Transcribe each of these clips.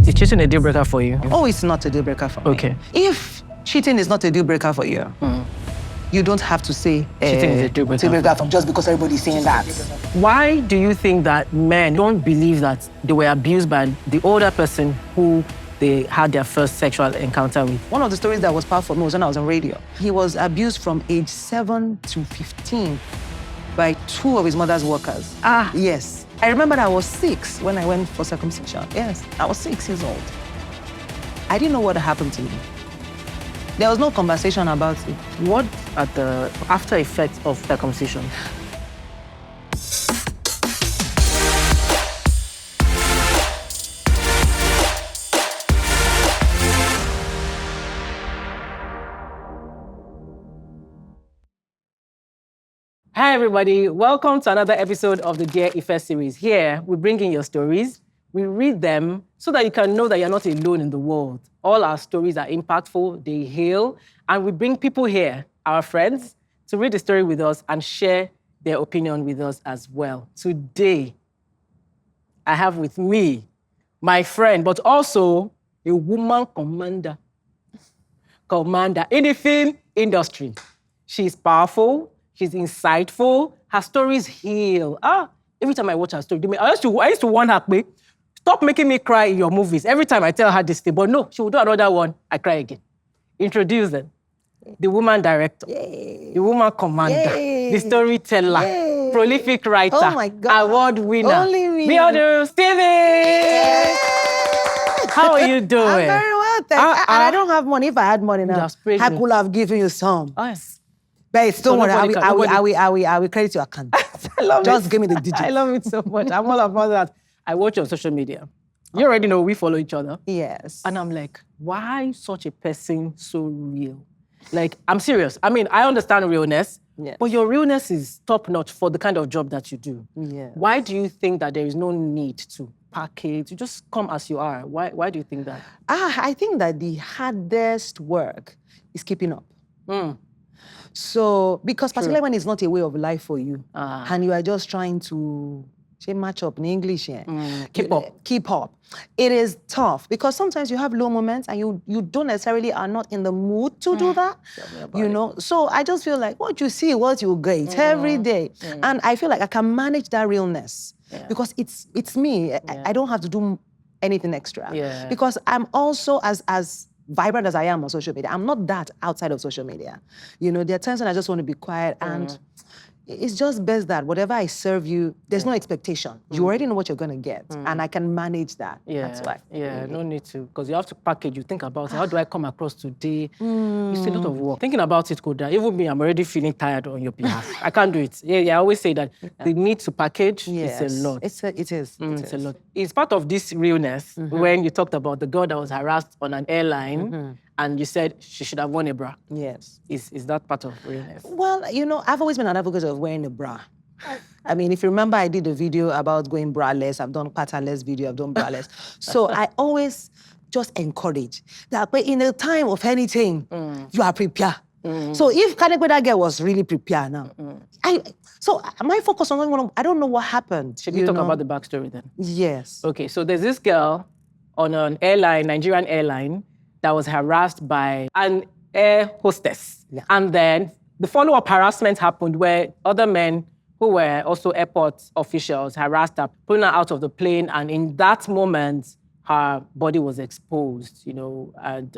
Is cheating a deal breaker for you? Oh, it's not a deal breaker for me. Okay. If cheating is not a deal breaker for you, you don't have to say cheating is a deal breaker for just because everybody's saying that. Why do you think that men don't believe that they were abused by the older person who they had their first sexual encounter with? One of the stories that was powerful for me was when I was on radio. He was abused from age 7 to 15 by 2 of his mother's workers. Yes. I remember I was 6 when I went for circumcision. Yes, I was 6 years old. I didn't know what happened to me. There was no conversation about it. What are the after effects of circumcision? Hi, everybody. Welcome to another episode of the Dear Ife Series. Here, we bring in your stories. We read them so that you can know that you're not alone in the world. All our stories are impactful, they heal, and we bring people here, our friends, to read the story with us and share their opinion with us as well. Today, I have with me my friend, but also a woman commander in the film industry. She's powerful. She's insightful. Her stories heal. Every time I watch her story, I used to warn her, stop making me cry in your movies. Every time I tell her this thing, but no, she will do another one, I cry again. Introduce them. The woman director, the woman commander, the storyteller, prolific writer, oh my God. award winner, Only me. Biodun Stephen. How are you doing? I'm very well, thanks. And I don't have money. If I had money now, I could have given you some. Oh, yes. But don't worry, I will credit your account. Just give me the digits. I love it so much. I'm all about that. I watch you on social media. You already know we follow each other. Yes. And I'm like, why such a person so real? Like, I'm serious. I mean, I understand realness, but your realness is top-notch for the kind of job that you do. Yes. Why do you think that there is no need to package, to just come as you are? Why do you think that? I think that the hardest work is keeping up. So, because particularly when it's not a way of life for you, and you are just trying to match up in English, keep up. It is tough because sometimes you have low moments and you don't necessarily are not in the mood to do that, you know. So I just feel like what you see, what you get every day, and I feel like I can manage that realness because it's me. I don't have to do anything extra because I'm also as vibrant as I am on social media. I'm not that outside of social media. You know, there are times when I just want to be quiet and it's just best that whatever I serve you, there's no expectation. You already know what you're going to get and I can manage that. That's why. No need to, because you have to package, you think about it. How do I come across today? It's a lot of work. Thinking about it, Koda, even me, I'm already feeling tired on your behalf. I can't do it. I always say that the need to package is a lot. It is. It's a lot. It's part of this realness when you talked about the girl that was harassed on an airline and you said she should have worn a bra. Yes. Is that part of realness? Well, you know, I've always been an advocate of wearing a bra. I mean, if you remember, I did a video about going braless. I've done patternless video, I've done braless. So I always just encourage that in a time of anything, you are prepared. So if that girl was really prepared now, so my focus on, I don't know what happened. Should we talk about the backstory then? Yes. Okay, so there's this girl on an airline, Nigerian airline, that was harassed by an air hostess. And then the follow-up harassment happened where other men who were also airport officials harassed her, pulling her out of the plane. And in that moment, her body was exposed, you know, and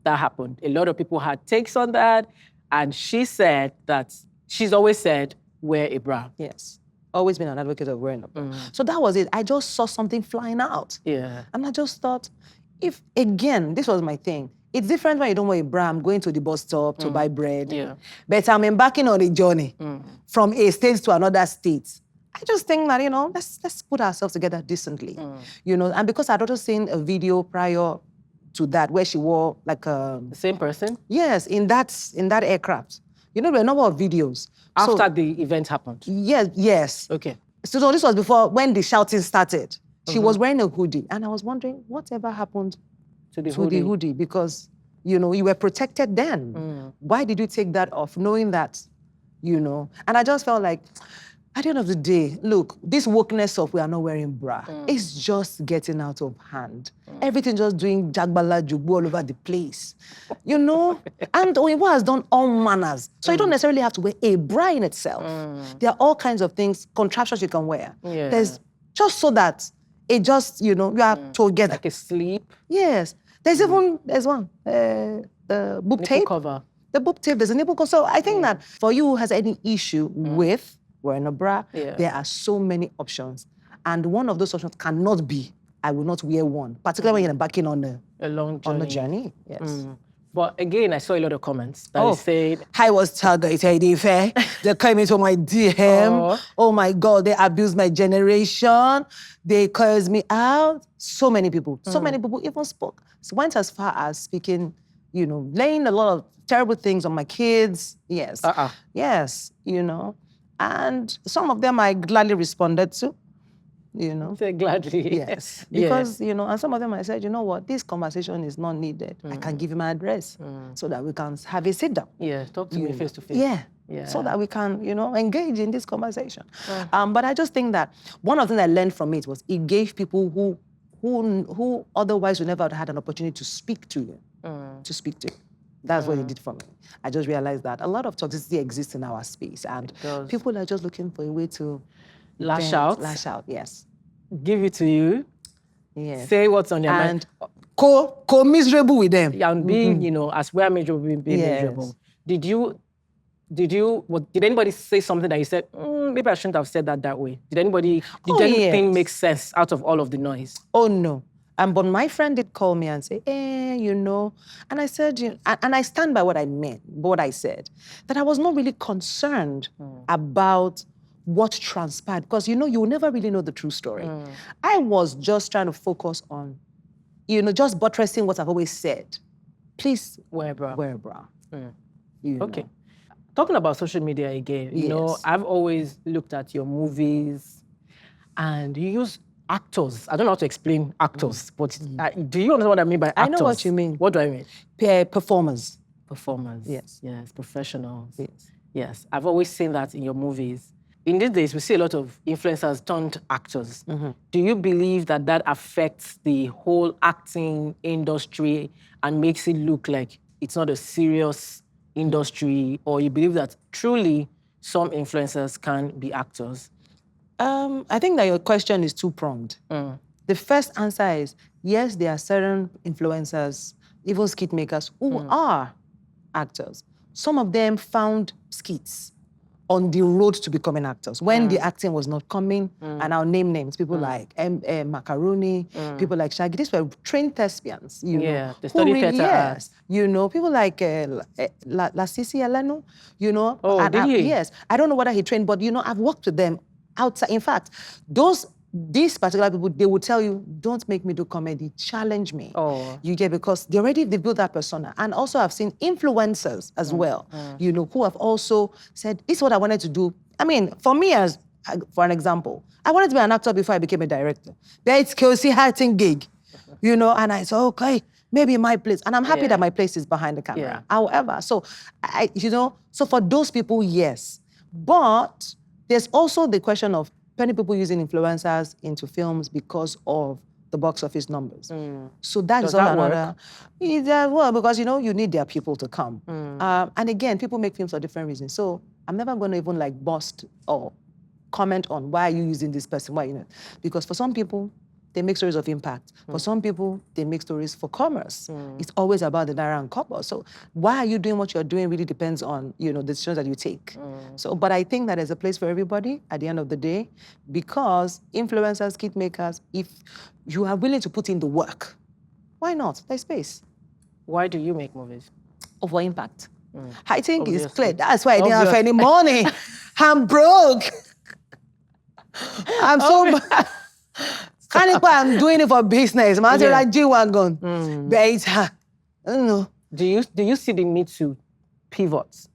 that happened. A lot of people had takes on that. And she said that, she's always said, wear a bra. Yes. Always been an advocate of wearing a bra. So that was it. I just saw something flying out. And I just thought, if, again, this was my thing. It's different when you don't wear a bra. I'm going to the bus stop to buy bread. But I'm embarking on a journey from a state to another state. I just think that, you know, let's put ourselves together decently. You know, and because I'd also seen a video prior to that where she wore like a... The same person? Yes, in that aircraft. You know, there were a number of videos. After the event happened? Yes. Okay. So this was before, when the shouting started. She was wearing a hoodie. And I was wondering, whatever happened to the hoodie? Because, you know, you were protected then. Why did you take that off, knowing that, you know? And I just felt like, At the end of the day, look, this wokeness of we are not wearing bra, it's just getting out of hand. Everything just doing jagbala jubu all over the place, you know? And Oyibo has done all manners. So you don't necessarily have to wear a bra in itself. There are all kinds of things, contraptions you can wear. Yeah. There's just so that it just, you know, you are together. Like a sleep. Yes. There's even, there's one, the boob Nipple tape. cover. The boob tape, there's a nipple cover. So I think that for you who has any issue with wearing a bra, there are so many options. And one of those options cannot be, I will not wear one, particularly when you're embarking on a long journey. on the journey. Yes. But again, I saw a lot of comments that said, I was targeted, Ife. They came into my DM. Oh my God, they abused my generation. They cursed me out. So many people even spoke. So went as far as speaking, you know, laying a lot of terrible things on my kids. Yes. Yes, you know. And some of them I gladly responded to, you know. Say gladly. Yes. Because, you know, and some of them I said, you know what, this conversation is not needed. I can give you my address so that we can have a sit down. Yeah, talk to me face to face. Yeah. So that we can, you know, engage in this conversation. But I just think that one of the things I learned from it was it gave people who otherwise would never have had an opportunity to speak to you, to speak to you. That's what it did for me. I just realized that a lot of toxicity exists in our space, and people are just looking for a way to lash out. Lash out, yes. Give it to you. Yes. Say what's on your mind. And co-miserable with them. Yeah, and being, you know, as we're miserable, being miserable. Did anybody say something that you said, maybe I shouldn't have said that way? Did anything make sense out of all of the noise? Oh, no. But my friend did call me and say, you know, and I said, and I stand by what I meant, what I said, that I was not really concerned about what transpired, because, you know, you will never really know the true story. I was just trying to focus on, you know, just buttressing what I've always said. Please wear a bra. Wear a bra. Okay. Talking about social media again, you know, I've always looked at your movies and you use actors. I don't know how to explain actors, but do you understand what I mean by actors? I know what you mean. What do I mean? Performers. Performers. Yes. Yes, professionals. Yes. Yes, I've always seen that in your movies. In these days, we see a lot of influencers turned actors. Do you believe that that affects the whole acting industry and makes it look like it's not a serious industry, or you believe that truly some influencers can be actors? I think that your question is two-pronged. The first answer is, yes, there are certain influencers, even skit makers, who are actors. Some of them found skits on the road to becoming actors when the acting was not coming. And I'll name names, people like Macaroni, people like Shaggy. These were trained thespians, you know. They studied theater arts. You know, people like Lasisi Eleno, you know. Oh, did he? Yes. I don't know whether he trained, but, you know, I've worked with them outside. In fact, these particular people, they will tell you, don't make me do comedy, challenge me. You get, because they built that persona. And also I've seen influencers as well, you know, who have also said, this is what I wanted to do. I mean, for me, for an example, I wanted to be an actor before I became a director. But it's Kelsey Harting gig, you know, and I said, okay, maybe my place. And I'm happy that my place is behind the camera. However, so, you know, so for those people, yes. But there's also the question of many people using influencers into films because of the box office numbers. So that is all another. Well, because, you know, you need their people to come. And again, people make films for different reasons. So I'm never going to even like bust or comment on why are you using this person, why, you know. Because for some people, they make stories of impact. For some people, they make stories for commerce. It's always about the naira and copper. So why are you doing what you're doing really depends on, you know, the decisions that you take. So, but I think that there's a place for everybody at the end of the day, because influencers, kit makers, if you are willing to put in the work, why not? There's space. Why do you make movies? For impact. I think it's clear. That's why I didn't have any money. I'm broke. I'm so... I'm doing it for business. Man, I G-Wagon. But I don't know. Do you see the need to pivot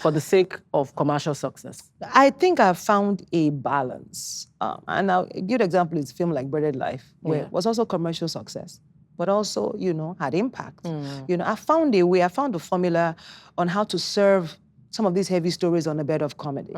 for the sake of commercial success? I think I've found a balance. And now a good example is a film like Breaded Life, where it was also commercial success, but also, you know, had impact. You know, I found a formula on how to serve some of these heavy stories on a bed of comedy,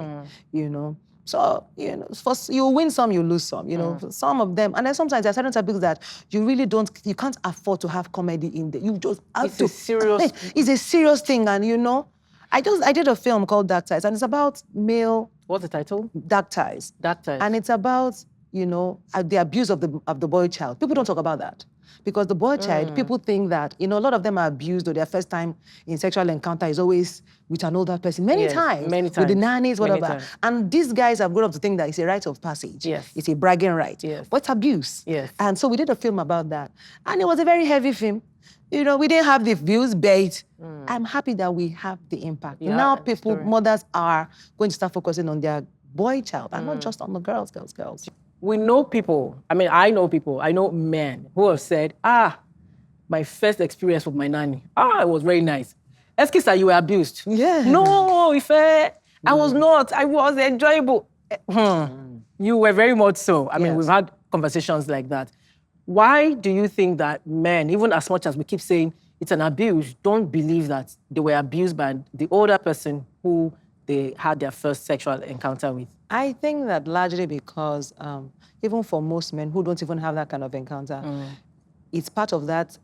you know. So, you win some, you lose some, some of them. And then sometimes there are certain topics that you can't afford to have comedy in there. You just have to. It's a serious thing. And, I did a film called Dark Ties, and it's about male. What's the title? Dark Ties. Dark Ties. And it's about, the abuse of the boy child. People don't talk about that. Because the boy child, people think that, a lot of them are abused, or their first time in sexual encounter is always with an older person. Many times. With the nannies, whatever. And these guys have grown up to think that it's a rite of passage. Yes. It's a bragging right. Yes. But it's abuse. Yes. And so we did a film about that. And it was a very heavy film. We didn't have the views, but I'm happy that we have the impact. Yeah, now mothers are going to start focusing on their boy child and not just on the girls. We know people, I know men who have said, my first experience with my nanny, it was very nice. Eskisa, you were abused. Yeah. No, Ife, I was not. I was enjoyable. You were very much so. We've had conversations like that. Why do you think that men, even as much as we keep saying it's an abuse, don't believe that they were abused by the older person who they had their first sexual encounter with? I think that largely because even for most men who don't even have that kind of encounter, it's part of that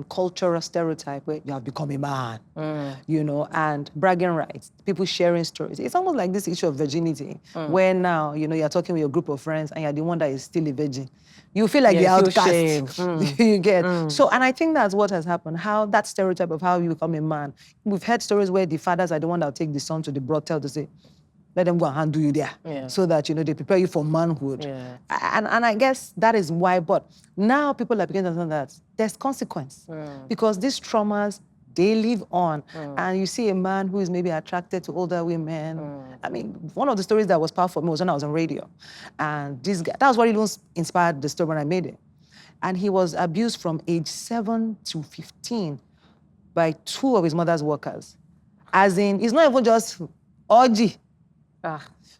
cultural stereotype where you have become a man, and bragging rights, people sharing stories. It's almost like this issue of virginity, where now, you're talking with your group of friends and you're the one that is still a virgin. You feel like the outcast. You get. So, and I think that's what has happened, how that stereotype of how you become a man. We've heard stories where the fathers are the one that will take the son to the brothel to say, let them go and handle you there. So that, they prepare you for manhood. Yeah. And I guess that is why, but now people are beginning to understand that there's consequence. Because these traumas, they live on. And you see a man who is maybe attracted to older women. One of the stories that was powerful for me was when I was on radio. And this guy, that was what really inspired the story when I made it. And he was abused from age 7 to 15 by 2 of his mother's workers. As in, it's not even just orgy.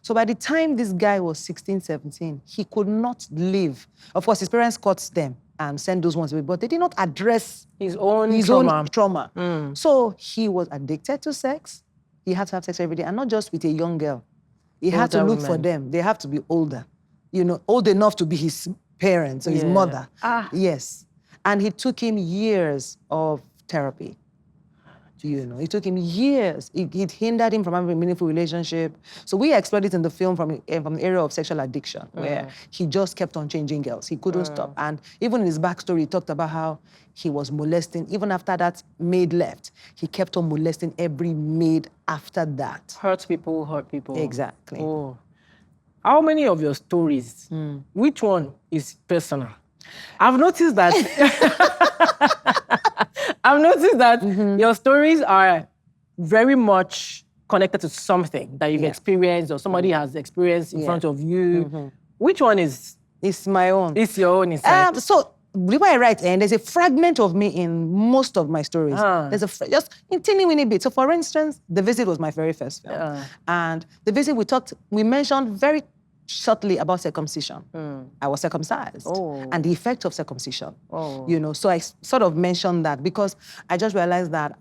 So by the time this guy was 16, 17, he could not live. Of course, his parents caught them and sent those ones away, but they did not address his own trauma. So he was addicted to sex. He had to have sex every day, and not just with a young girl. He had to look for them. They have to be older, old enough to be his parents or his mother. Yes. And it took him years of therapy. It took him years. It hindered him from having a meaningful relationship. So we explored it in the film from the area of sexual addiction, where he just kept on changing girls. He couldn't stop. And even in his backstory, he talked about how he was molesting. Even after that maid left, he kept on molesting every maid after that. Hurt people. Exactly. Oh. How many of your stories, which one is personal? I've noticed that your stories are very much connected to something that you've experienced or somebody has experienced in front of you. Which one is? It's my own. It's your own inside. So the way I write, and there's a fragment of me in most of my stories. There's just in teeny weeny bit. So for instance, The Visit was my very first film. And The Visit, we mentioned very shortly about circumcision. I was circumcised and the effect of circumcision. So I sort of mentioned that because I just realized that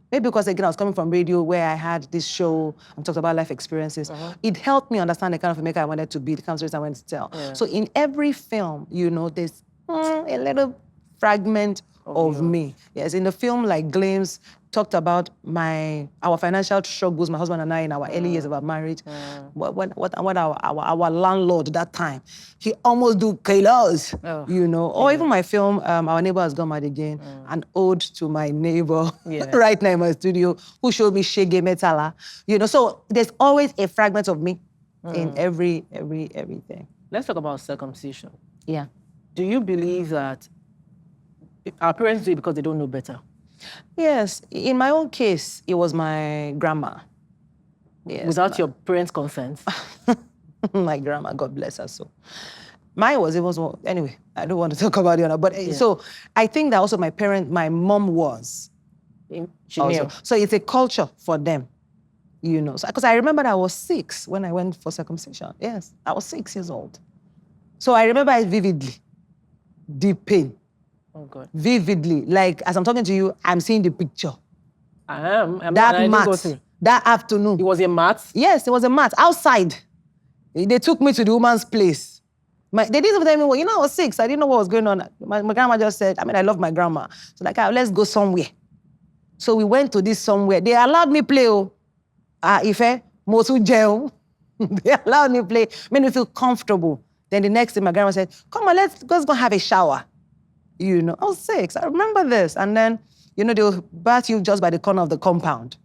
maybe because again I was coming from radio where I had this show and talked about life experiences. It helped me understand the kind of filmmaker I wanted to be, the kind of stories I wanted to tell. So in every film, there's a little fragment of me. Yes, in the film like Glimpse, talked about our financial struggles, my husband and I in our early years of our marriage. What our landlord that time, he almost do kilos, Or even my film, Our Neighbor Has Gone Mad Again, an ode to my neighbor right now in my studio, who showed me Shege Metala. So there's always a fragment of me in everything. Let's talk about circumcision. Yeah. Do you believe that our parents do it because they don't know better? Yes. In my own case, it was my grandma. Yes, without your parents' consent? My grandma, God bless her soul. Mine was even small. Anyway, I don't want to talk about it, but so I think that also my mom was. She knew. So it's a culture for them, Because I remember I was 6 when I went for circumcision. Yes, I was 6 years old. So I remember it vividly. Deep pain. Oh, God. Vividly. Like, as I'm talking to you, I'm seeing the picture. I am. That afternoon. It was a mat? Yes, it was a mat outside. They took me to the woman's place. They didn't even tell me, well, I was 6. I didn't know what was going on. My grandma just said, I love my grandma. So like, let's go somewhere. So we went to this somewhere. They allowed me play. Ife, Mosu Jeo. They allowed me play, made me feel comfortable. Then the next day, my grandma said, come on, let's go have a shower. I was 6. I remember this. And then, they will bath you just by the corner of the compound.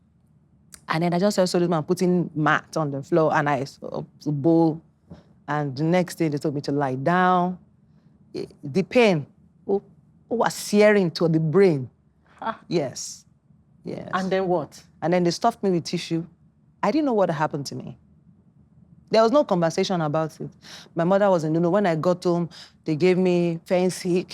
And then I just saw this man putting mat on the floor and I saw a bowl. And the next day, they told me to lie down. The pain was searing to the brain. Yes. And then what? And then they stuffed me with tissue. I didn't know what happened to me. There was no conversation about it. My mother was when I got home, they gave me fancy.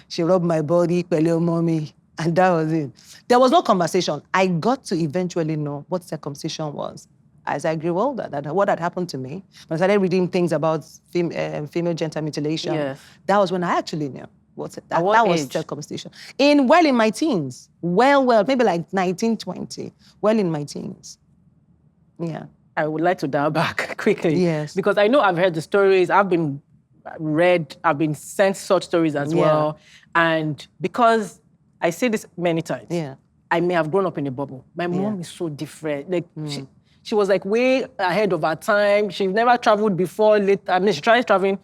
She rubbed my body, Peleo mommy, and that was it. There was no conversation. I got to eventually know what circumcision was as I grew older, what had happened to me. When I started reading things about female genital mutilation, that was when I actually knew that was circumcision. In my teens. Well, maybe like 19, 20. Well in my teens. Yeah. I would like to dial back quickly. Yes. Because I know I've heard the stories, I've been sent such stories as well. And because I say this many times, I may have grown up in a bubble. My mom is so different. Like she was like way ahead of her time. She never traveled before. She tried traveling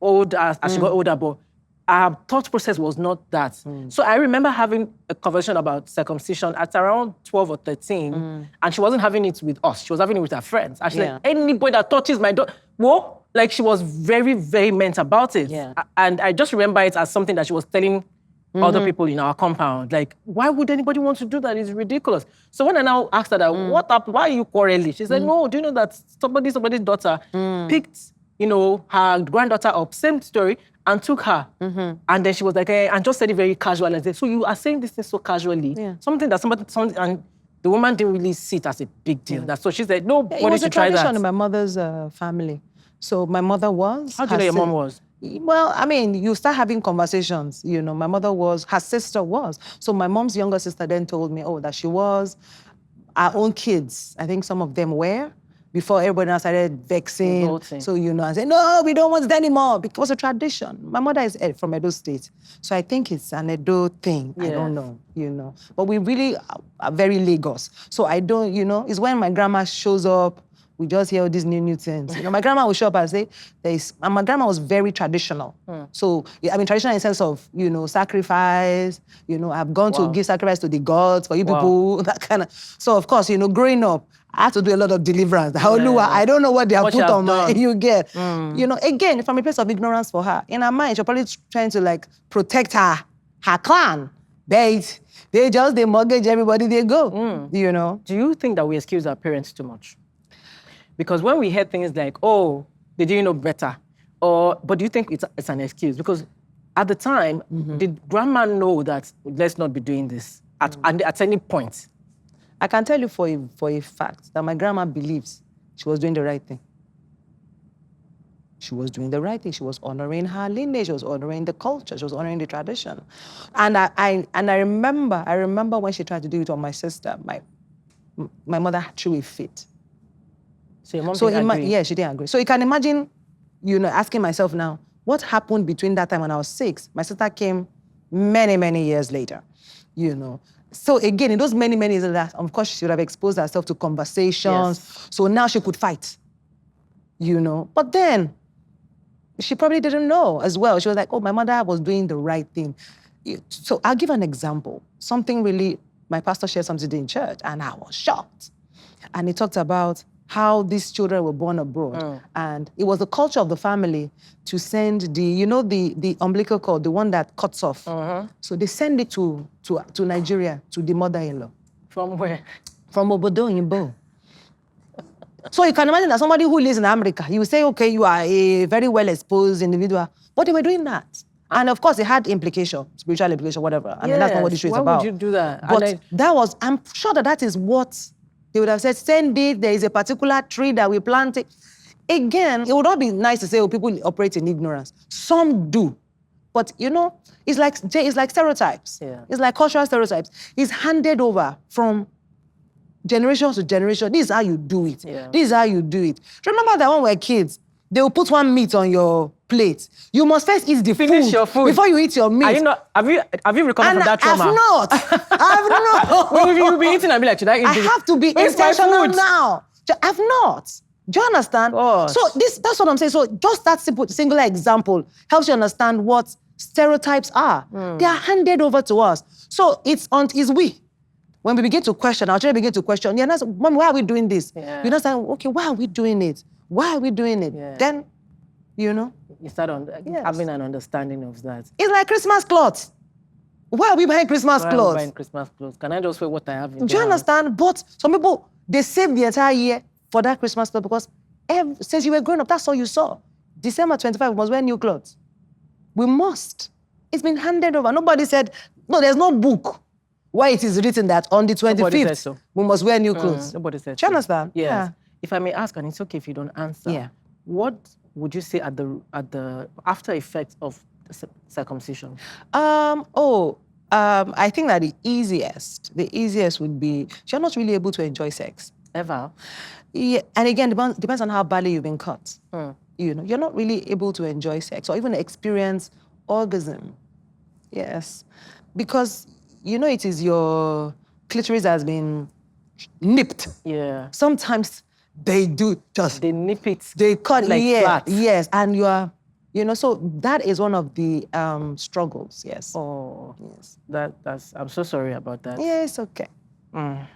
as she got older, but our thought process was not that. So I remember having a conversation about circumcision at around 12 or 13, and she wasn't having it with us. She was having it with her friends. And she's like, anybody that touches my daughter, what? Like she was very, very vehement about it. And I just remember it as something that she was telling other people in our compound. Like, why would anybody want to do that? It's ridiculous. So when I now asked her that, what happened? Why are you quarreling? She said, no, do you know that somebody's daughter picked, her granddaughter up, same story, and took her. And then she was like, and just said it very casually. And said, so you are saying this thing so casually. Something that somebody, and the woman didn't really see it as a big deal. So she said, no, it was a tradition in my mother's family. So my mother was. How do you know your mom was? Well, you start having conversations. My mother was, her sister was. So my mom's younger sister then told me, that she was, our own kids. I think some of them were. Before everybody else started vexing. So, I said, no, we don't want it anymore because it was a tradition. My mother is from Edo State. So I think it's an Edo thing. I don't know, But we really are very Lagos. So I don't, it's when my grandma shows up, we just hear all these new things. My grandma will show up and say, and my grandma was very traditional. So, traditional in the sense of, sacrifice, I've gone to give sacrifice to the gods for you people, that kind of. So, of course, growing up, I had to do a lot of deliverance. I don't know what they have put on my, you get. Again, from a place of ignorance for her. In her mind, she's probably trying to protect her clan. They mortgage everybody they go, Do you think that we excuse our parents too much? Because when we hear things like, they didn't know better, but do you think it's an excuse? Because at the time, did grandma know that let's not be doing this at any point? I can tell you for a fact that my grandma believes she was doing the right thing. She was doing the right thing. She was honoring her lineage. She was honoring the culture. She was honoring the tradition. And I remember when she tried to do it on my sister, my mother threw a fit. So your mom didn't agree? Yeah, she didn't agree. So you can imagine, asking myself now, what happened between that time when I was 6? My sister came many, many years later, So again, in those many, many years later, of course, she should have exposed herself to conversations. So now she could fight, But then, she probably didn't know as well. She was like, my mother was doing the right thing. So I'll give an example. My pastor shared something in church, and I was shocked. And he talked about how these children were born abroad. And it was the culture of the family to send the umbilical cord, the one that cuts off. So they send it to Nigeria, to the mother-in-law. From where? From Obodo Imbo. So you can imagine that somebody who lives in America, you say, okay, you are a very well-exposed individual. But they were doing that. And of course, it had implication, spiritual implication, whatever. I mean, that's not what the issue is about. Why would you do that? But I'm sure that is what they would have said, send it, there is a particular tree that we planted. Again, it would not be nice to say, people operate in ignorance. Some do. But, it's like stereotypes. It's like cultural stereotypes. It's handed over from generation to generation. This is how you do it. This is how you do it. Remember that when we were kids, they will put one meat on your plate. You must first eat the Finish your food before you eat your meat. Are you not? Have you recovered from that trauma? I've not. Well, you'll be eating and be like, should I eat this? I have to be Where's my intentional food? now. I've not. Do you understand? Gosh. So that's what I'm saying. So just that singular example helps you understand what stereotypes are. They are handed over to us. So it's we. When we begin to question, our children begin to question, Mom, why are we doing this? Yeah. You know, say, okay, why are we doing it? Why are we doing it? Yeah. Then, you know. You start having an understanding of that. It's like Christmas clothes. Why are we buying Christmas Why clothes? am I buying Christmas clothes? Can I just wear what I have in Do you the house? understand? But some people, they save the entire year for that Christmas clothes because since you were growing up, that's all you saw. December 25, we must wear new clothes. We must. It's been handed over. Nobody said, no, there's no book why it is written that on the 25th, so. we must wear new clothes. Nobody said Do you so. understand? Yes. Yeah. If I may ask, and it's okay if you don't answer. Yeah. What would you say at the after effects of circumcision? I think that the easiest would be you're not really able to enjoy sex. Ever? Yeah, and again, depends on how badly you've been cut. Mm. You're not really able to enjoy sex or even experience orgasm. Yes, because it is your clitoris has been nipped. Yeah. Sometimes they do just They nip it. they cut like flat. Yes, and you are, so that is one of the struggles. Yes. Oh, Yes. I'm so sorry about that. Yeah, it's okay. But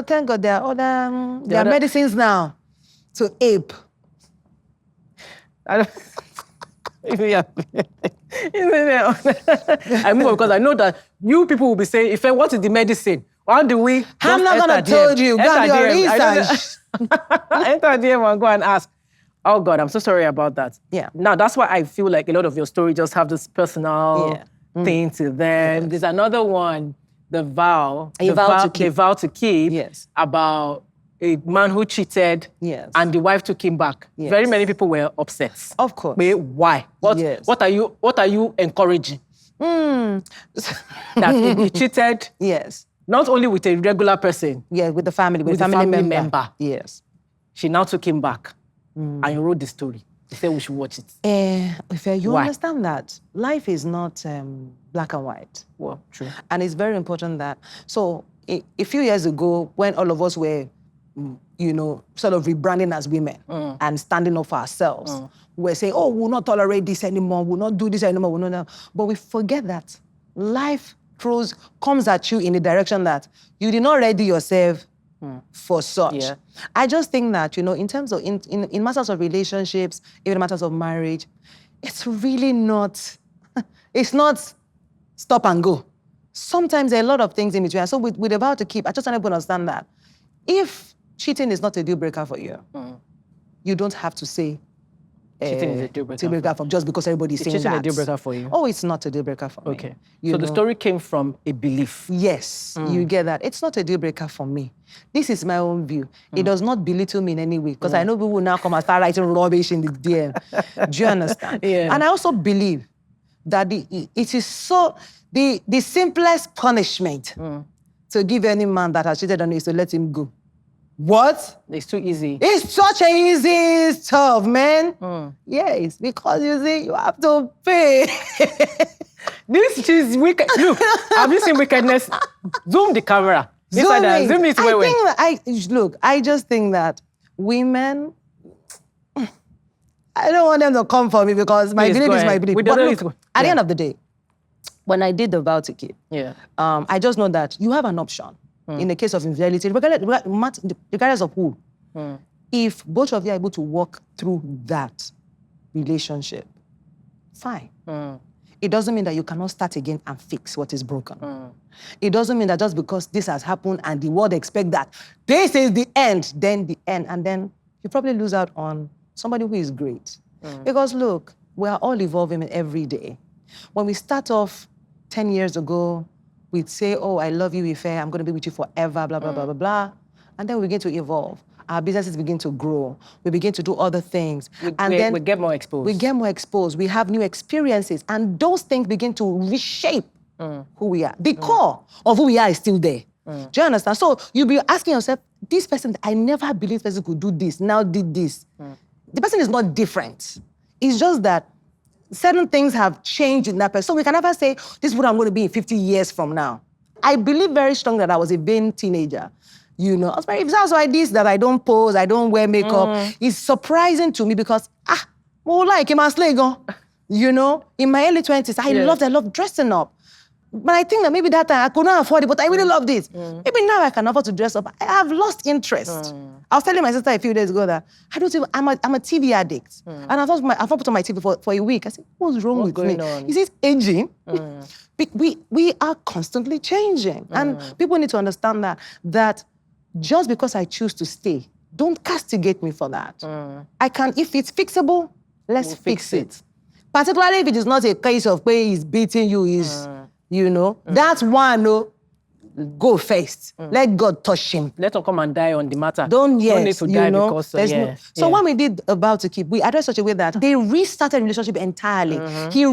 thank God there are other there are medicines now to ape. I don't. I move on because I know that you people will be saying, Ife, what is the medicine? How do we? I'm not gonna tell you. Go and do your research. Enter DM and go and ask. Oh God, I'm so sorry about that. Yeah. Now that's why I feel like a lot of your story just have this personal thing to them. Yes. There's another one, the vow to keep. Yes. About a man who cheated. Yes. And the wife took him back. Yes. Very many people were upset. Of course. But why? What are you encouraging? That he cheated. Yes. Not only with a regular person. Yeah, with the family, with the family member. Yes. She now took him back. And you wrote the story. They said we should watch it. If you understand that life is not black and white. Well, true. And it's very important that. So a few years ago, when all of us were, sort of rebranding as women and standing up for ourselves, we're saying, oh, we'll not tolerate this anymore. We'll not do this anymore. We'll not. But we forget that life comes at you in the direction that you did not ready yourself for such. Yeah. I just think that, in terms of, in matters of relationships, even matters of marriage, it's really not, it's not stop and go. Sometimes there are a lot of things in between. So with about to keep, I just want to understand that if cheating is not a deal breaker for you, you don't have to say cheating is a deal breaker for just because everybody's saying that. Cheating a deal breaker for you? Oh, it's not a deal breaker for me. Okay. So the story came from a belief. Yes, you get that. It's not a deal breaker for me. This is my own view. It does not belittle me in any way because I know people will now come and start writing rubbish in the DM. Do you understand? Yeah. And I also believe that it is so the simplest punishment to give any man that has cheated on you is to let him go. What? It's too easy. It's such an easy stuff, man. Yes, because you see, you have to pay. This is wicked. Look, have you seen Wickedness? Zoom the camera. Zoom it I just think that women, I don't want them to come for me because my belief is my belief. But look, at the end of the day, when I did the vow to keep, I just know that you have an option. In the case of infidelity, regardless of who, if both of you are able to walk through that relationship, fine. It doesn't mean that you cannot start again and fix what is broken. It doesn't mean that just because this has happened and the world expects that this is the end, then the end. And then you probably lose out on somebody who is great. Because look, we are all evolving every day. When we start off 10 years ago, we'd say, oh, I love you, Ife, I'm going to be with you forever, blah, blah, blah, blah, blah. And then we begin to evolve. Our businesses begin to grow. We begin to do other things. We get more exposed. We get more exposed. We have new experiences. And those things begin to reshape who we are. The core of who we are is still there. Do you understand? So you'll be asking yourself, this person, I never believed this person could do this, now did this. the person is not different. It's just that certain things have changed in that person. So we can never say, this is what I'm going to be in 50 years from now. I believe very strong that I was a vain teenager. You know, if that's why this, that I don't pose, I don't wear makeup, it's surprising to me because, you know, in my early 20s, I loved dressing up. But I think that maybe that time I could not afford it, but I really loved it. Maybe now I can afford to dress up. I have lost interest. I was telling my sister a few days ago that I'm a TV addict. And I've not put on my TV for a week. I said, what's wrong with me? Is it aging? We are constantly changing. And people need to understand that just because I choose to stay, don't castigate me for that. I can, if it's fixable, let's fix it. Particularly if it is not a case of where he's beating you, you know, that's one, go first. Let God touch him. Let him come and die on the matter. Don't need to die because So when we did About to Keep, we addressed such a way that they restarted the relationship entirely. He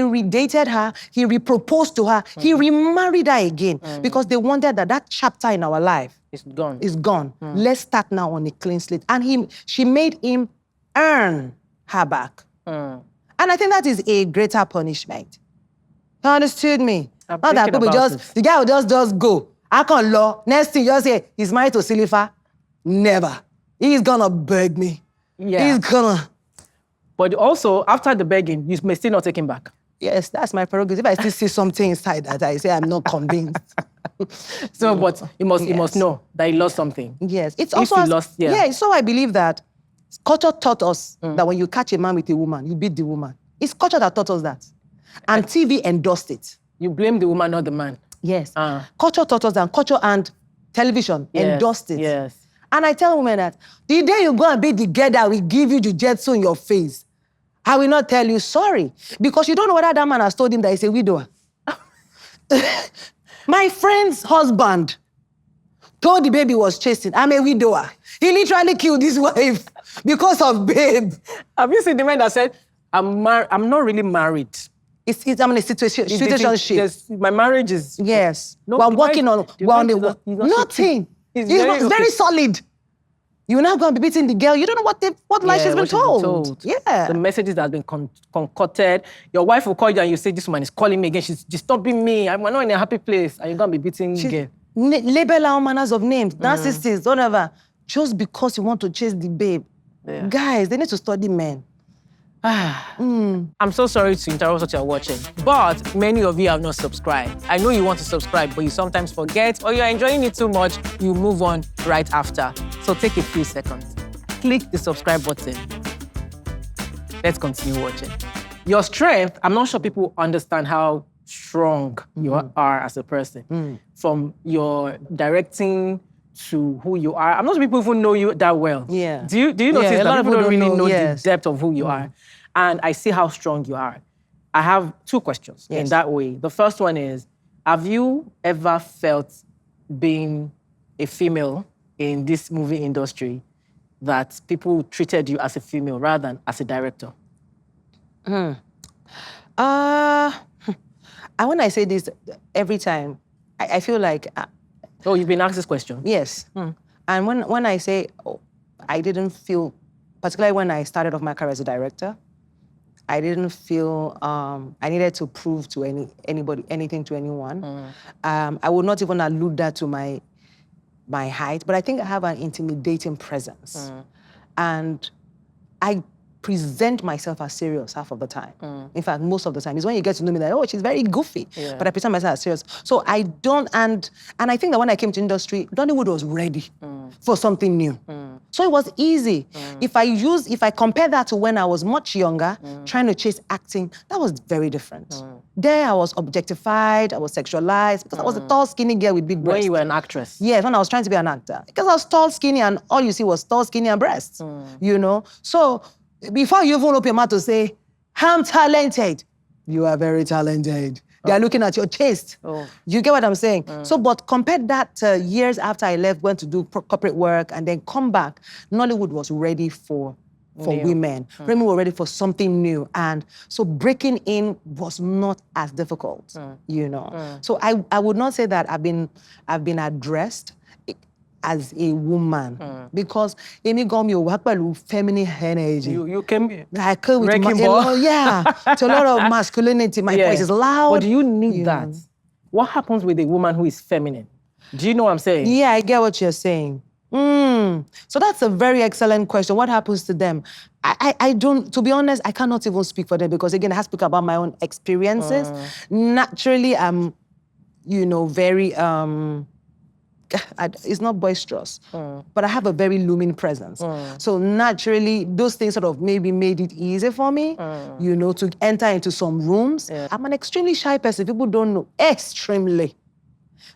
redated her, he reproposed to her, he remarried her again because they wanted that chapter in our life is gone. Is gone. Let's start now on a clean slate. And she made him earn her back. And I think that is a greater punishment. You understood me? Not that people the guy will just go. I can't law. Next thing, just say, he's married to Silifa. Never. He's gonna beg me. Yeah. He's gonna. But also, after the begging, you may still not take him back. Yes, that's my prerogative. If I still see something inside that I say I'm not convinced. So, but he must know that he lost something. Yes. It's also, so I believe that culture taught us that when you catch a man with a woman, you beat the woman. It's culture that taught us that. And TV endorsed it. You blame the woman, not the man. Yes. Culture taught us that. Culture and television endorsed it. Yes. And I tell women that the day you go and be the girl that will give you the jetso in your face, I will not tell you sorry. Because you don't know whether that man has told him that he's a widower. My friend's husband told the baby was chasing, I'm a widower. He literally killed his wife because of babe. Have you seen the man that said, I'm not really married. I'm in a situationship. My marriage is... Yes. We're working on... Nothing. He's very solid. You're not going to be beating the girl. You don't know what lie she's been told. Yeah. The messages that have been concocted. Your wife will call you and you say, this woman is calling me again. She's disturbing me. I'm not in a happy place. And you're going to be beating the girl. Label all manners of names. Narcissists, whatever. Just because you want to chase the babe. Yeah. Guys, they need to study men. I'm so sorry to interrupt what you're watching, but many of you have not subscribed. I know you want to subscribe, but you sometimes forget, or you're enjoying it too much, you move on right after. So take a few seconds. Click the subscribe button. Let's continue watching. Your strength, I'm not sure people understand how strong you are as a person. From your directing to who you are. I'm not sure people even know you that well. Yeah. Do you notice that people don't really know the depth of who you are? And I see how strong you are. I have two questions in that way. The first one is, have you ever felt being a female in this movie industry that people treated you as a female rather than as a director? And when I say this every time, I feel like... Oh, you've been asked this question? Yes. And when I say, I didn't feel, particularly when I started off my career as a director, I didn't feel I needed to prove to anybody anything to anyone. I would not even allude that to my height, but I think I have an intimidating presence. And I present myself as serious half of the time. In fact, most of the time. It's when you get to know me that, she's very goofy. Yeah. But I present myself as serious. So I don't, and I think that when I came to industry, Nollywood was ready for something new. So it was easy. If I compare that to when I was much younger, trying to chase acting, that was very different. There I was objectified, I was sexualized, because I was a tall, skinny girl with big breasts. When you were an actress? Yes, when I was trying to be an actor. Because I was tall, skinny, and all you see was tall, skinny, and breasts. You know? So, before you even open your mouth to say, I'm talented, you are very talented. They are looking at your chest. You get what I'm saying? So, but compare that to years after I left, went to do corporate work, and then come back, Nollywood was ready for women. Women were ready for something new. And so breaking in was not as difficult, you know? So I would not say that I've been addressed. as a woman because Amy Gomi work with feminine energy. You came I came with wrecking ball. to a lot of masculinity. My voice is loud. But do you need that? What happens with a woman who is feminine? Do you know what I'm saying? Yeah, I get what you're saying. So that's a very excellent question. What happens to them? I don't, to be honest, I cannot even speak for them because again, I have to speak about my own experiences. Naturally, I'm, very, it's not boisterous, but I have a very looming presence. So naturally, those things sort of maybe made it easy for me, to enter into some rooms. Yeah. I'm an extremely shy person. People don't know. Extremely.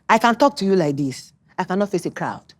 I can talk to you like this. I cannot face a crowd.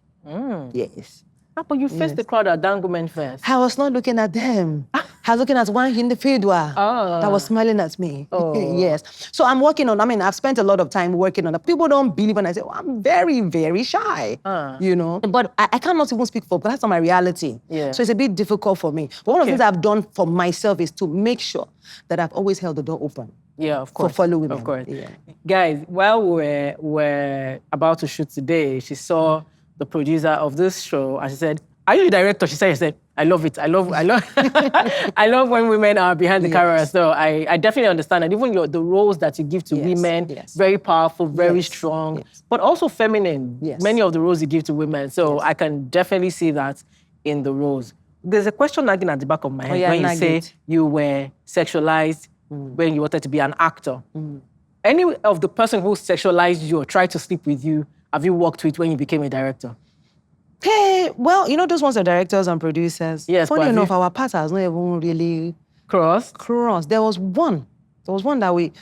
Yes. But you faced the crowd at Dangoman first. I was not looking at them. I was looking at one individual that was smiling at me. Yes. So I'm working on, I've spent a lot of time working on it. People don't believe when I say, I'm very, very shy, But I cannot even speak for, but that's not my reality. Yeah. So it's a bit difficult for me. But one of the things I've done for myself is to make sure that I've always held the door open. Yeah, of course. For fellow women. Of course. Yeah. Guys, while we're about to shoot today, she saw the producer of this show and she said, are you the director? She said, I love it. I love I love when women are behind the camera. So I definitely understand. And even the roles that you give to women, very powerful, very strong, but also feminine. Many of the roles you give to women. So I can definitely see that in the roles. There's a question nagging at the back of my head when you say you were sexualized when you wanted to be an actor. Any of the person who sexualized you or tried to sleep with you, have you worked with when you became a director? Hey, well, those ones are directors and producers. Yes, funny enough, our paths has not even really crossed. There was one that we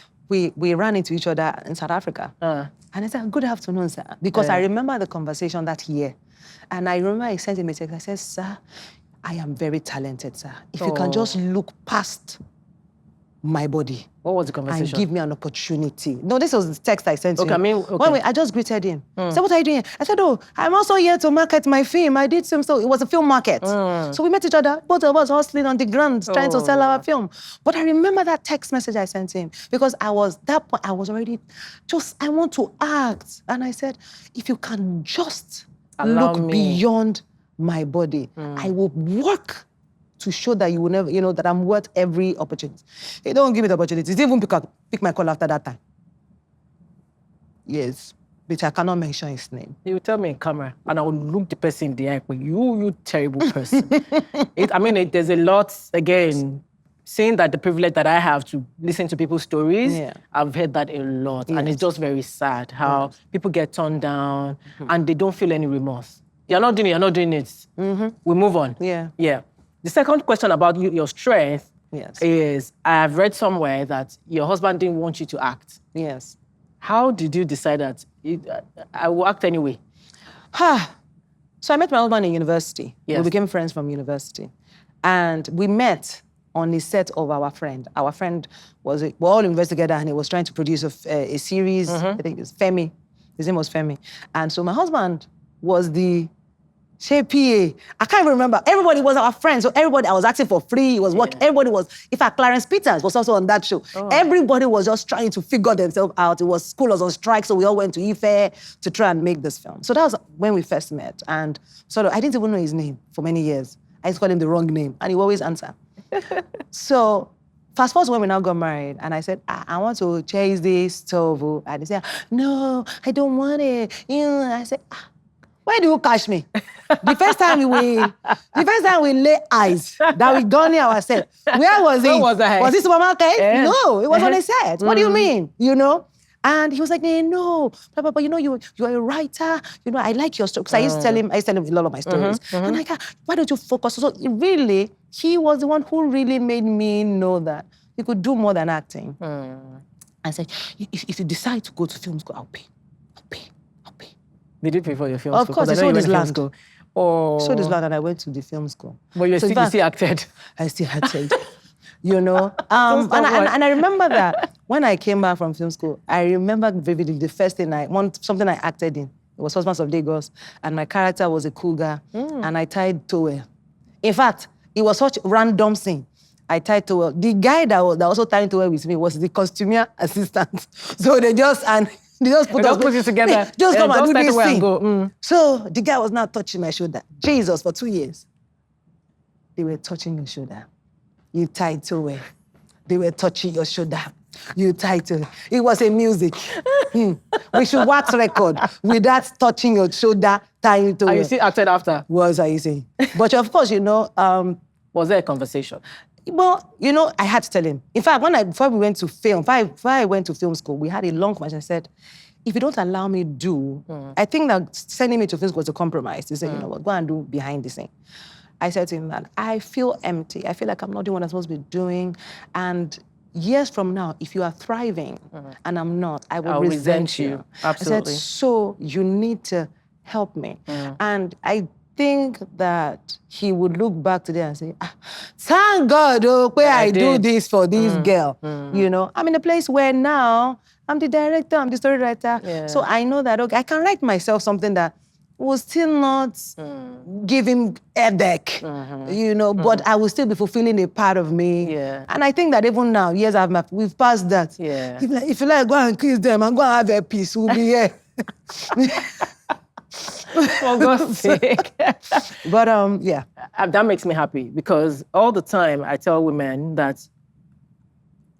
ran into each other in South Africa. And I said, good afternoon, sir. Because I remember the conversation that year. And I remember I sent him a text. I said, sir, I am very talented, sir. If you can just look past my body. What was the conversation? And give me an opportunity. No, this was the text I sent to him. Okay. I just greeted him. He said, what are you doing? I said, I'm also here to market my film. I did film, so it was a film market. So we met each other, both of us hustling on the ground, trying to sell our film. But I remember that text message I sent to him because I was already I want to act. And I said, if you can just look beyond my body, I will work to show that you will never, that I'm worth every opportunity. They don't give me the opportunity. They even pick my call after that time. Yes, but I cannot mention his name. You tell me in camera, and I will look the person in the eye, but you terrible person. There's a lot, again, seeing that the privilege that I have to listen to people's stories, I've heard that a lot. And it's just very sad how people get turned down and they don't feel any remorse. You're not doing it. We move on. Yeah. The second question about your strength is, I've read somewhere that your husband didn't want you to act. Yes. How did you decide that I will act anyway? So I met my husband in university. Yes. We became friends from university. And we met on the set of our friend. Our friend we're all in university together and he was trying to produce a series. I think it's Femi. His name was Femi. And so my husband was the PA. I can't even remember. Everybody was our friend. So I was acting for free. It was working. Everybody was, in fact, Clarence Peters was also on that show. Everybody was just trying to figure themselves out. School was on strike, so we all went to Ife to try and make this film. So that was when we first met. And I didn't even know his name for many years. I just called him the wrong name, and he would always answer. So fast forward when we now got married, and I said, I want to chase this stove. And he said, no, I don't want it. I said, where do you catch me? The first time we lay eyes, that we done it ourselves. Where was it? Was it supermarket? Yeah. No, it was on a set. What do you mean? And he was like, no, but you're a writer. I like your story. Because I used to tell him a lot of my stories. And I go, why don't you focus? So really, he was the one who really made me know that he could do more than acting. I said, if you decide to go to film school, I'll pay. Did you pay for your film school? Of course, I sold his land. Oh. Sold his land and I went to the film school. But you still acted. I still acted. And I remember that when I came back from film school, I remember vividly the first thing something I acted in. It was Husbands of Lagos, and my character was a cougar, and I tied towel. In fact, it was such a random thing. I tied towel. The guy that was also tying towel with me was the costumier assistant. So they just, and They just put it together. Just come and do this thing. Go. So the guy was not touching my shoulder. Jesus, for 2 years. They were touching your shoulder. You tied to it. They were touching your shoulder. You tied to it. It was a music. We should wax record with that touching your shoulder, tying to it. And you still acted after? Was I saying? But of course, was there a conversation? Well, I had to tell him. In fact, before I went to film school, we had a long conversation. I said, if you don't allow me to do, I think that sending me to film school was a compromise. He said, you know what, go and do behind the scene. I said to him that I feel empty. I feel like I'm not doing what I'm supposed to be doing. And years from now, if you are thriving and I'm not, I'll resent you. Absolutely. I said, so you need to help me. And I think that he would look back today and say, thank God, I do this for this girl. I'm in a place where now I'm the director, I'm the story writer. Yeah. So I know that, I can write myself something that will still not give him headache, but I will still be fulfilling a part of me. Yeah. And I think that even now, years we've passed that. Yeah. If you like, go and kiss them and go and have a peace, we'll be here. For God's sake. But yeah. That makes me happy because all the time I tell women that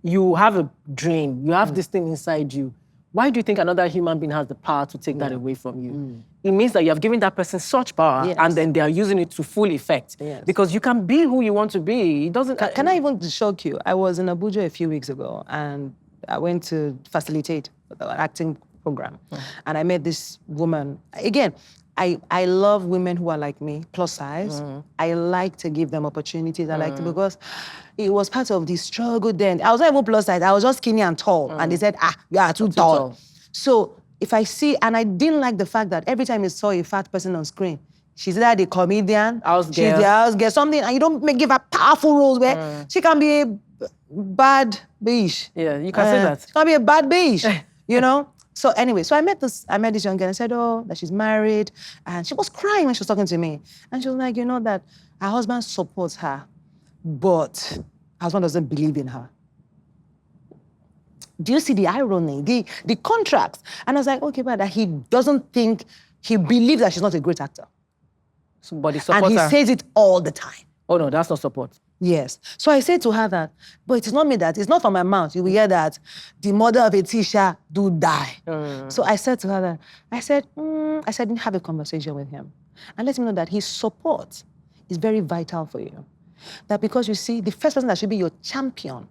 you have a dream, you have this thing inside you. Why do you think another human being has the power to take that away from you? It means that you have given that person such power and then they are using it to full effect. Yes. Because you can be who you want to be. It doesn't... Can I even shock you? I was in Abuja a few weeks ago and I went to facilitate the acting program. And I met this woman. Again, I love women who are like me, plus size. I like to give them opportunities. I like to, because it was part of the struggle then. I was not even plus size. I was just skinny and tall. And they said, you are too tall. So if I see, and I didn't like the fact that every time you saw a fat person on screen, she's either the comedian, she's the house girl, something, and you don't give her powerful roles where she can be a bad bitch. Yeah, you can say that. She can be a bad bitch, So anyway, I met this young girl and I said, that she's married. And she was crying when she was talking to me. And she was like, that her husband supports her, but her husband doesn't believe in her. Do you see the irony, the contrast? And I was like, okay, but that he doesn't think, he believes that she's not a great actor. But he supports and he her. says it all the time. Oh no, that's not support. Yes. So I said to her that, but it's not me that, it's not from my mouth. You will hear that the mother of a teacher do die. So I said to her that, I said, have a conversation with him. And let him know that his support is very vital for you. That because you see, the first person that should be your champion,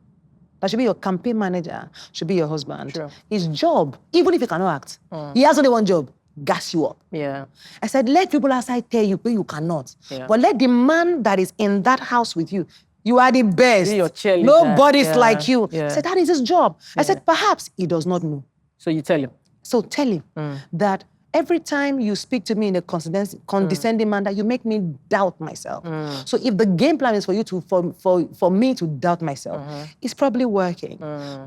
that should be your campaign manager, should be your husband. Sure. His job, even if he cannot act, he has only one job, gas you up. Yeah. I said, let people outside tell you, but you cannot. Yeah. But let the man that is in that house with you, you are the best. Be your cheerleader. Nobody's like you. Yeah. I said, that is his job. I said, perhaps he does not know. So you tell him. So tell him that every time you speak to me in a condescending manner, you make me doubt myself. So if the game plan is for you to, for me to doubt myself, it's probably working.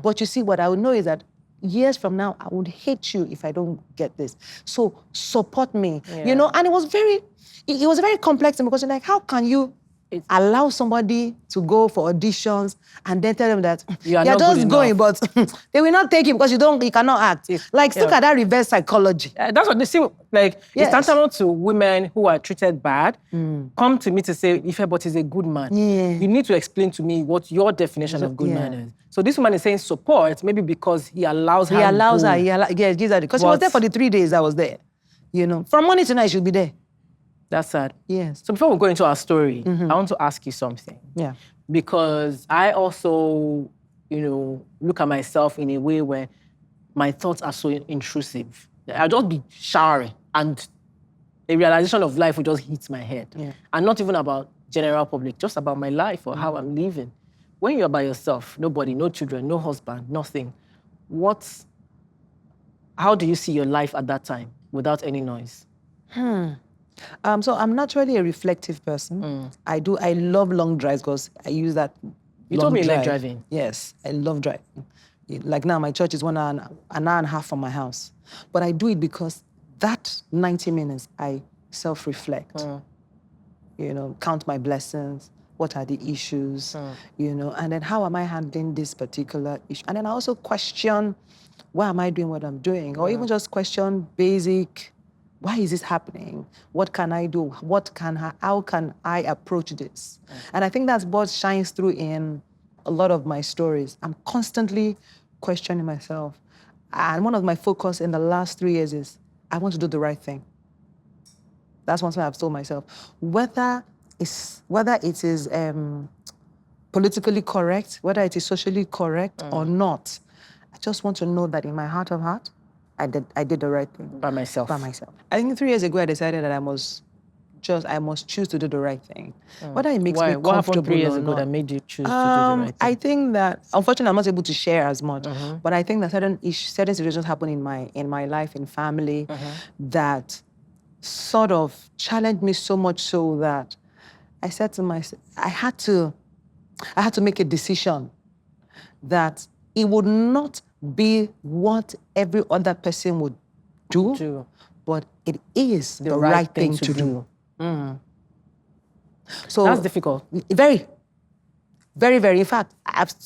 But you see, what I would know is that years from now, I would hate you if I don't get this. So support me, and it was a very complex thing because you're like, how can you allow somebody to go for auditions and then tell them that you're just going, but they will not take you because you cannot act. Look at that reverse psychology. That's what they see. It's tantamount to women who are treated bad come to me to say, Ife, but he's a good man. Yeah. You need to explain to me what your definition of good man is. So this woman is saying support, maybe because he allows her. Gives her, because she was there for the 3 days I was there. From morning to night she'll be there. That's sad. Yes. So before we go into our story, I want to ask you something. Yeah. Because I also, look at myself in a way where my thoughts are so intrusive. I'll just be showering and a realization of life will just hit my head. Yeah. And not even about general public, just about my life or how I'm living. When you're by yourself, nobody, no children, no husband, nothing, how do you see your life at that time without any noise? So I'm naturally a reflective person. I love long drives because I use that. You told me you like driving. Yes, I love driving. Like now, my church is an hour and a half from my house. But I do it because that 90 minutes, I self-reflect. Count my blessings, What are the issues? And then how am I handling this particular issue? And then I also question, why am I doing what I'm doing? Or even just question basic, why is this happening? What can I do? How can I approach this? And I think that's what shines through in a lot of my stories. I'm constantly questioning myself. And one of my focus in the last 3 years is, I want to do the right thing. That's one thing I've told myself. Whether it is politically correct, whether it is socially correct or not, I just want to know that in my heart of heart, I did the right thing. By myself. I think 3 years ago, I decided that I must choose to do the right thing. Whether it makes me comfortable what happened 3 years or ago not. that made you choose to do the right thing? I think that, unfortunately, I'm not able to share as much, but I think that certain situations happen in my life, in family, that sort of challenged me so much so that I said to myself, I had to make a decision that it would not be what every other person would do, but it is the right thing to do. So that's difficult. Very, very, very. In fact,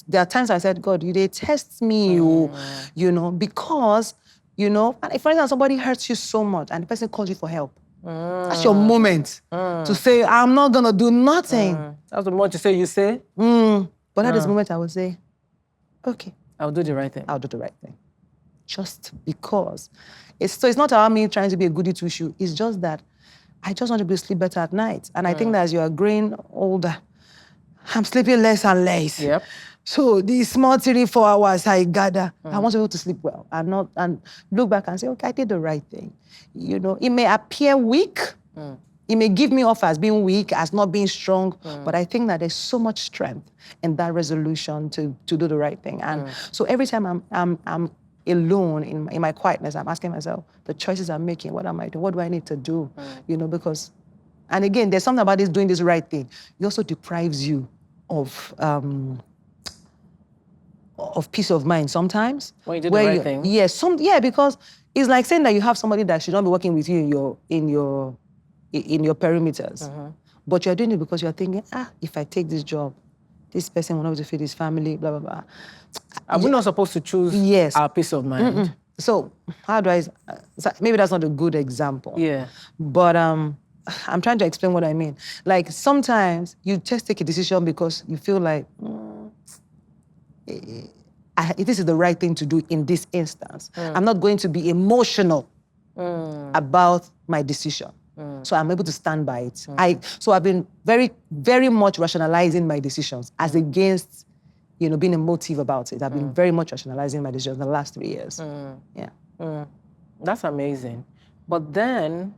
there are times I said, God, they test me, because, and for example, somebody hurts you so much and the person calls you for help. That's your moment to say, I'm not going to do nothing. That's the moment you say. But at this moment, I would say, okay. I'll do the right thing. I'll do the right thing. Just because. It's not about me trying to be a goody two-shoe. It's just that I just want to be sleep better at night. And I think that as you are growing older, I'm sleeping less and less. Yep. So these small 3-4 hours I gather, I want to be able to sleep well and look back and say, okay, I did the right thing. It may appear weak. It may give me off as being weak, as not being strong, but I think that there's so much strength in that resolution to do the right thing. And so every time I'm alone in my quietness, I'm asking myself, the choices I'm making, what am I doing? What do I need to do? Because, and again, there's something about this doing this right thing. It also deprives you of peace of mind sometimes. When you do the right thing? Yes, because it's like saying that you have somebody that should not be working with you in your perimeters. But you're doing it because you're thinking, if I take this job, this person will not be able to feed his family, blah, blah, blah. Are we not supposed to choose our peace of mind? So how do maybe that's not a good example. Yeah. But I'm trying to explain what I mean. Like sometimes you just take a decision because you feel like, this is the right thing to do in this instance. I'm not going to be emotional about my decision. So I'm able to stand by it. So I've been very, very much rationalizing my decisions as against, being emotive about it. I've been very much rationalizing my decisions in the last 3 years. Yeah. That's amazing. But then,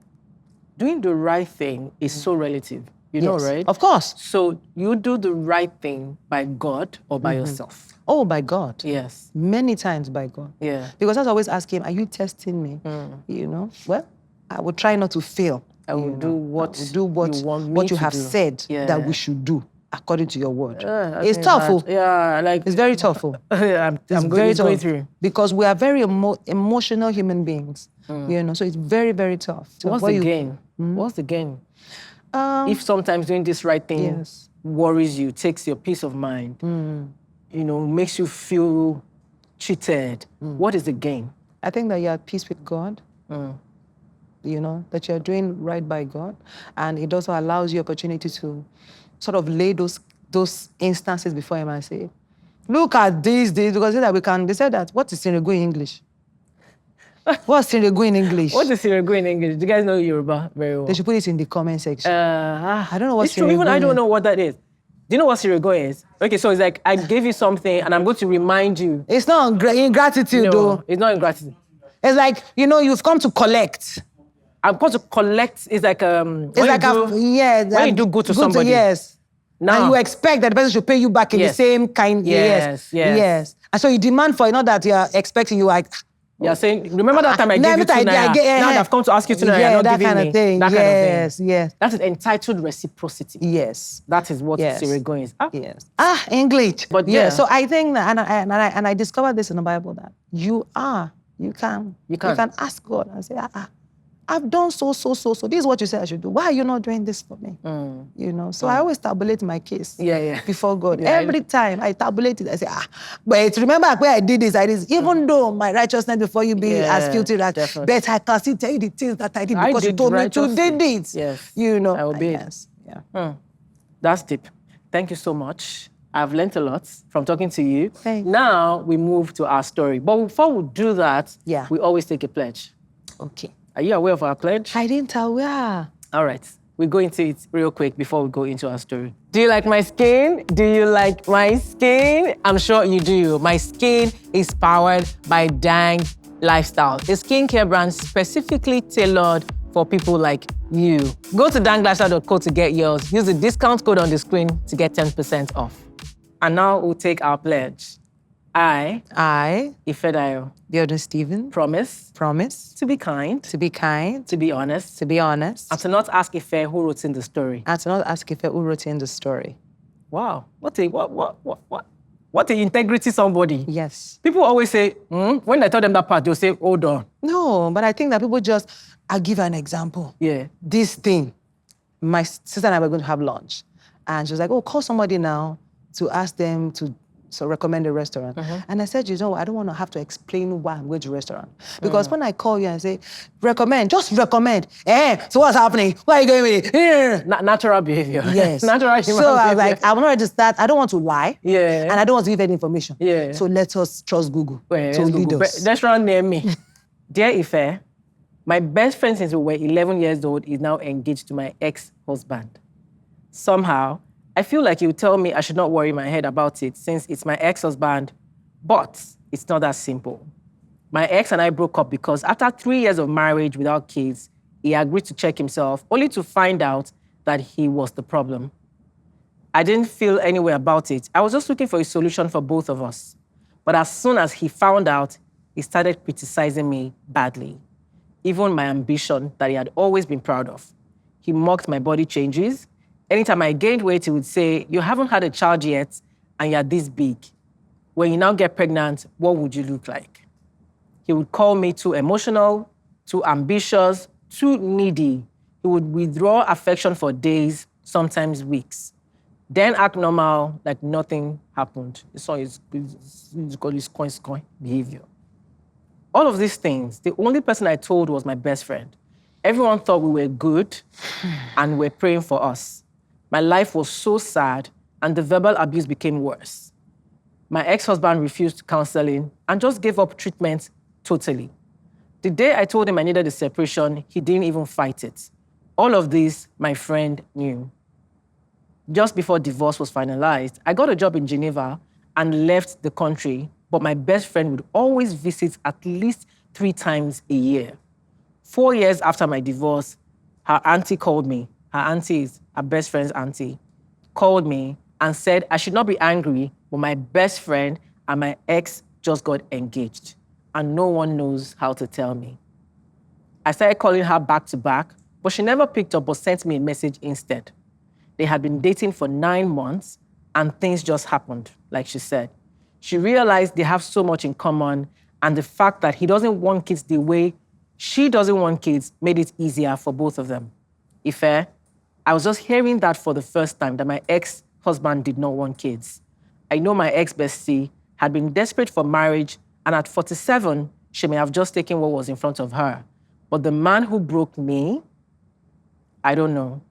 doing the right thing is so relative. You know, right? Of course. So you do the right thing by God or by yourself? Oh, by God. Yes. Many times by God. Yeah. Because I always ask him, are you testing me? Well, I will try not to fail. I will do what you want me to have said that we should do according to your word. It's tough. It's very tough. I'm going through. Because we are very emotional human beings. So it's very, very tough. So what's the gain? What's the gain? If sometimes doing this right thing worries you, takes your peace of mind, makes you feel cheated, what is the gain? I think that you're at peace with God. That you're doing right by God. And it also allows you opportunity to sort of lay those instances before him and say, look at these days, because they said that, what is Sirego in English? What's Sirego in English? What is Sirego in English? Do you guys know Yoruba very well? They should put it in the comment section. I don't know what it's true, even I don't know what that is. Do you know what Sirego is? Okay, so it's like, I gave you something and I'm going to remind you. It's not ingratitude, though. It's not ingratitude. It's like, you've come to collect. I'm going to collect. It's like when you do good to somebody. Yes. Now, and you expect that the person should pay you back in the same kind. Yes. And so you demand for it, not that you're expecting you like. You're saying, remember that time I gave you 2 naira? Now I've come to ask you 2 naira, you're not giving me. Thing. That kind of thing. Yes. That is entitled reciprocity. Yes. That is what Sirego is. Yes. English. But so I think that, and I discovered this in the Bible, that you can ask God and say, I've done so. This is what you said I should do. Why are you not doing this for me? You know, so I always tabulate my case before God. Every time I tabulate it, I say, but remember where I did this, even though my righteousness before you be as filthy as, but I can still tell you the things that I did because you told me to did it. Yes. You know, I obeyed. Yes. Yeah. That's deep. Thank you so much. I've learned a lot from talking to you. Thanks. Now we move to our story. But before we do that, we always take a pledge. Okay. Are you aware of our pledge? I didn't aware. All right. We go into it real quick before we go into our story. Do you like my skin? Do you like my skin? I'm sure you do. My skin is powered by Dang Lifestyle, a skincare brand specifically tailored for people like you. Go to danglifestyle.co to get yours. Use the discount code on the screen to get 10% off. And now we'll take our pledge. I, Ifedayo Biodun Stephen, promise to be kind, to be honest, and to not ask Ife who wrote in the story. Wow, what a integrity somebody. Yes. People always say, when I tell them that part, they'll say, hold on. No, but I think that people just, I'll give an example. Yeah. This thing, my sister and I were going to have lunch. And she was like, call somebody now to ask them to recommend a restaurant. And I said, you know, I don't want to have to explain why I'm going to a restaurant. Because when I call you and say, just recommend. So what's happening? Where are you going with it? Natural behavior. Yes. Natural human So I was behavior. like, I'm not ready to start. I don't want to lie. Yeah. And I don't want to give any information. Yeah. So let us trust Google to lead us. Restaurant near me. Dear Ife, my best friend since we were 11 years old is now engaged to my ex-husband. Somehow, I feel like you tell me I should not worry my head about it since it's my ex-husband, but it's not that simple. My ex and I broke up because after 3 years of marriage without kids, he agreed to check himself, only to find out that he was the problem. I didn't feel any way about it. I was just looking for a solution for both of us. But as soon as he found out, he started criticizing me badly. Even my ambition that he had always been proud of. He mocked my body changes. Anytime I gained weight, he would say, you haven't had a child yet, and you're this big. When you now get pregnant, what would you look like? He would call me too emotional, too ambitious, too needy. He would withdraw affection for days, sometimes weeks. Then act normal, like nothing happened. It's called his coin behavior. All of these things, the only person I told was my best friend. Everyone thought we were good and were praying for us. My life was so sad, and the verbal abuse became worse. My ex-husband refused counseling and just gave up treatment totally. The day I told him I needed a separation, he didn't even fight it. All of this, my friend knew. Just before divorce was finalized, I got a job in Geneva and left the country, but my best friend would always visit at least 3 times a year. 4 years after my divorce, her auntie called me. Her auntie is her best friend's auntie, called me and said I should not be angry, but my best friend and my ex just got engaged, and no one knows how to tell me. I started calling her back to back, but she never picked up but sent me a message instead. They had been dating for 9 months, and things just happened, like she said. She realized they have so much in common, and the fact that he doesn't want kids the way she doesn't want kids made it easier for both of them. Ife, I was just hearing that for the first time, that my ex-husband did not want kids. I know my ex-bestie had been desperate for marriage, and at 47, she may have just taken what was in front of her. But the man who broke me, I don't know.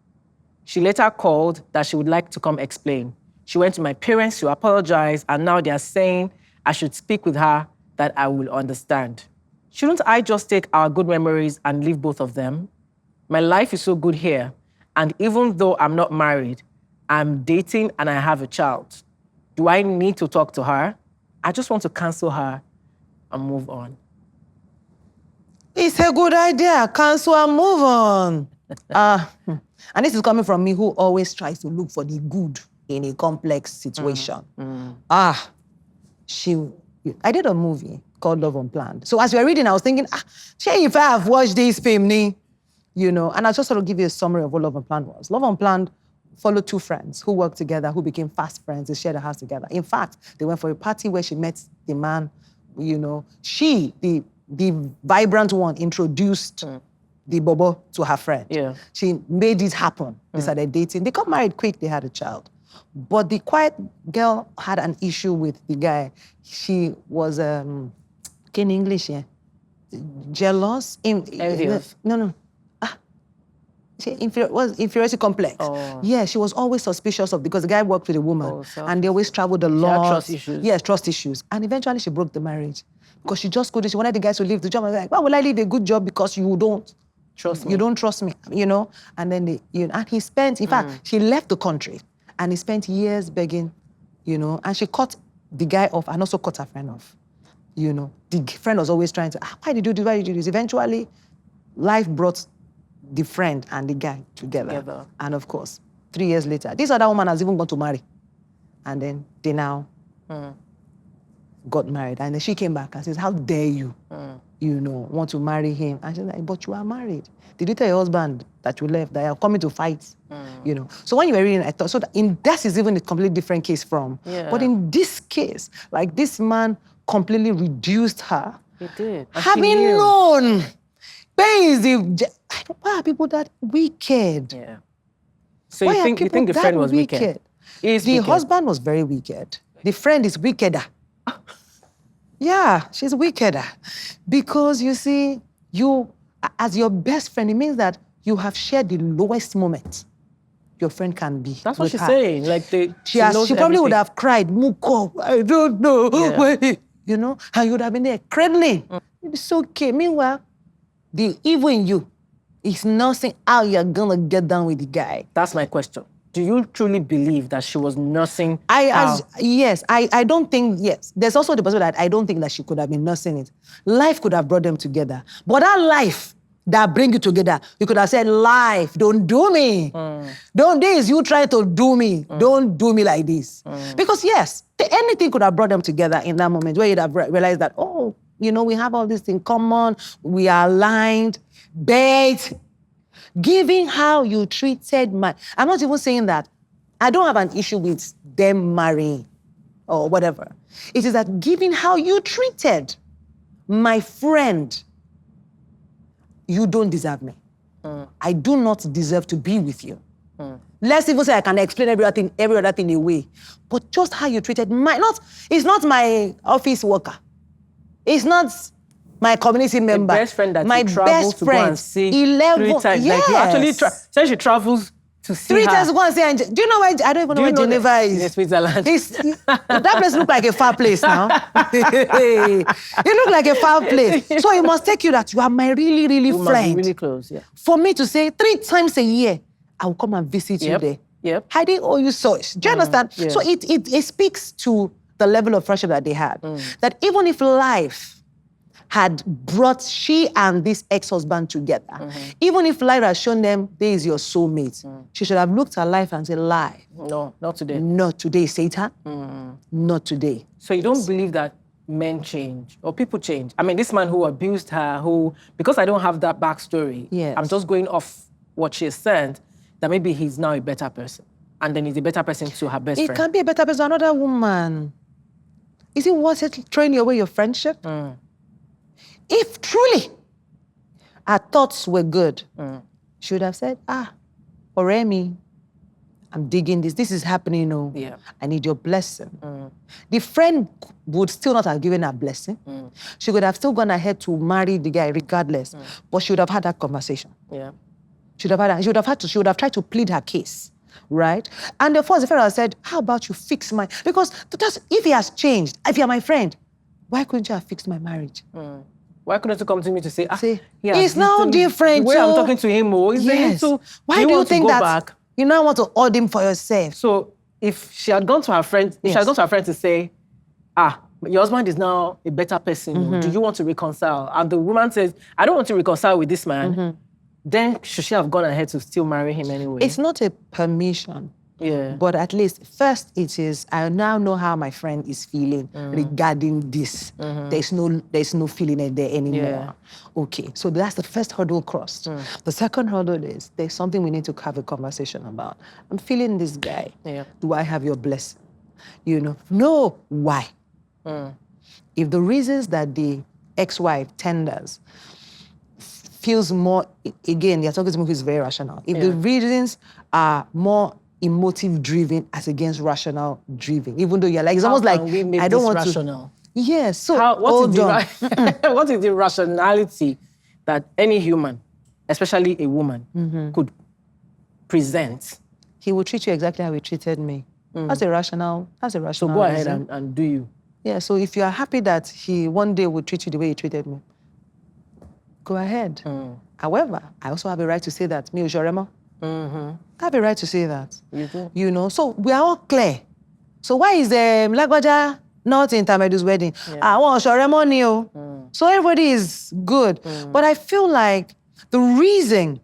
She later called that she would like to come explain. She went to my parents to apologize, and now they are saying I should speak with her, that I will understand. Shouldn't I just take our good memories and leave both of them? My life is so good here, and even though I'm not married, I'm dating and I have a child. Do I need to talk to her? I just want to cancel her and move on. It's a good idea. Cancel and move on. And this is coming from me, who always tries to look for the good in a complex situation. I did a movie called Love Unplanned. So as we were reading, I was thinking, if I have watched this film, you know, and I'll just sort of give you a summary of what Love Unplanned was. Love Unplanned followed 2 friends who worked together, who became fast friends. They shared a house together. In fact, they went for a party where she met the man, you know. She, the vibrant one, introduced the bobo to her friend. Yeah. She made it happen. They started dating. They got married quick. They had a child. But the quiet girl had an issue with the guy. She was, in English, jealous. Envious. No. Was inferiority complex. Oh. Yeah, she was always suspicious of, because the guy worked with a woman, and they always traveled a lot. She had trust issues. Yes, trust issues. And eventually she broke the marriage because she just couldn't. She wanted the guy to leave the job. I was like, why will I leave a good job because you don't trust me? You don't trust me, And then and he spent. In fact, she left the country, and he spent years begging, And she cut the guy off, and also cut her friend off. The friend was always trying to. Why did you do? Why did you do this? Eventually, life brought the friend and the guy together. And of course, 3 years later, this other woman has even gone to marry. And then they now got married. And then she came back and says, how dare you, want to marry him? And she's like, but you are married. Did you tell your husband that you left, that you're coming to fight? So when you were reading, I thought, so that is even a completely different case from. Yeah. But in this case, like this man completely reduced her. He did. Having known. Why are people that wicked? Yeah. So you think the friend was wicked? The husband was very wicked. The friend is wickeder. Yeah, she's wickeder. Because you see, you, as your best friend, it means that you have shared the lowest moment your friend can be. That's what she's saying. Like she probably would have cried, Muko, I don't know. Yeah. And you would have been there cradling. It's okay. Meanwhile, the evil in you is not saying how you're gonna get down with the guy. That's my question. Do you truly believe that she was nursing? Yes, I don't think, yes. There's also the possibility that I don't think that she could have been nursing it. Life could have brought them together. But that life that bring you together, you could have said, life, don't do me. You try to do me. Don't do me like this. Because yes, anything could have brought them together in that moment where you'd have realized that, we have all this in common, we are aligned, but given how you treated I'm not even saying that. I don't have an issue with them marrying or whatever. It is that given how you treated my friend, you don't deserve me. I do not deserve to be with you. Let's even say I can explain every other thing away. But just how you treated it's not my office worker. It's not my community member. My best friend that my you travel to go and see 11 3 times. Yes. Like you actually says she travels to see 3 her. times to go and see her. Do you know where? I don't even know where Geneva is. In Switzerland. That place looks like a far place now. It looks like a far place. So it must take you that you are my really, really we friend. Must be really close, yeah. For me to say 3 times a year, I will come and visit you there. Yep. I didn't owe you so. Do you understand? Yeah. So it speaks to the level of friendship that they had. That even if life had brought she and this ex-husband together, even if life has shown them, there is your soulmate, she should have looked at life and said, life. No, not today. Not today, Satan. Not today. So you don't believe that men change or people change? I mean, this man who abused her, because I don't have that backstory, I'm just going off what she said, that maybe he's now a better person. And then he's a better person to her best friend. It can be a better person to another woman. Is it worth it throwing away your friendship? If truly her thoughts were good, she would have said, Oremi, I'm digging this. This is happening, I need your blessing. The friend would still not have given her blessing. She would have still gone ahead to marry the guy regardless, but she would have had that conversation. Yeah. She would have tried to plead her case, right? And the fellow said, how about you fix because if he has changed, if you're my friend, why couldn't you have fixed my marriage? Why couldn't you come to me to say, it's now different. The way I'm talking to him, yes. Why do you think that you now want to hold him for yourself? So if she had gone to her friend, to say, your husband is now a better person, do you want to reconcile? And the woman says, I don't want to reconcile with this man. Then should she have gone ahead to still marry him anyway? It's not a permission. Yeah. But at least, first it is, I now know how my friend is feeling regarding this. There's no feeling there anymore. Yeah. Okay, so that's the first hurdle crossed. The second hurdle is, there's something we need to have a conversation about. I'm feeling this guy. Yeah. Do I have your blessing? No, why? If the reasons that the ex-wife tenders feels more, again, you're talking to me who's very rational. If the reasons are more emotive driven as against rational driven, even though you're like, it's almost like, I don't want rational? to. Yes, so what is the rationality that any human, especially a woman, could present? He will treat you exactly how he treated me. That's a rational. So go ahead and do you. Yeah, so if you are happy that he one day would treat you the way he treated me, go ahead. However, I also have a right to say that. Me, Ushorema. I have a right to say that. You do. You know, so we are all clear. So why is Lagwaja not in Tamedu's wedding? I want Ushorema Neo. So everybody is good. But I feel like the reason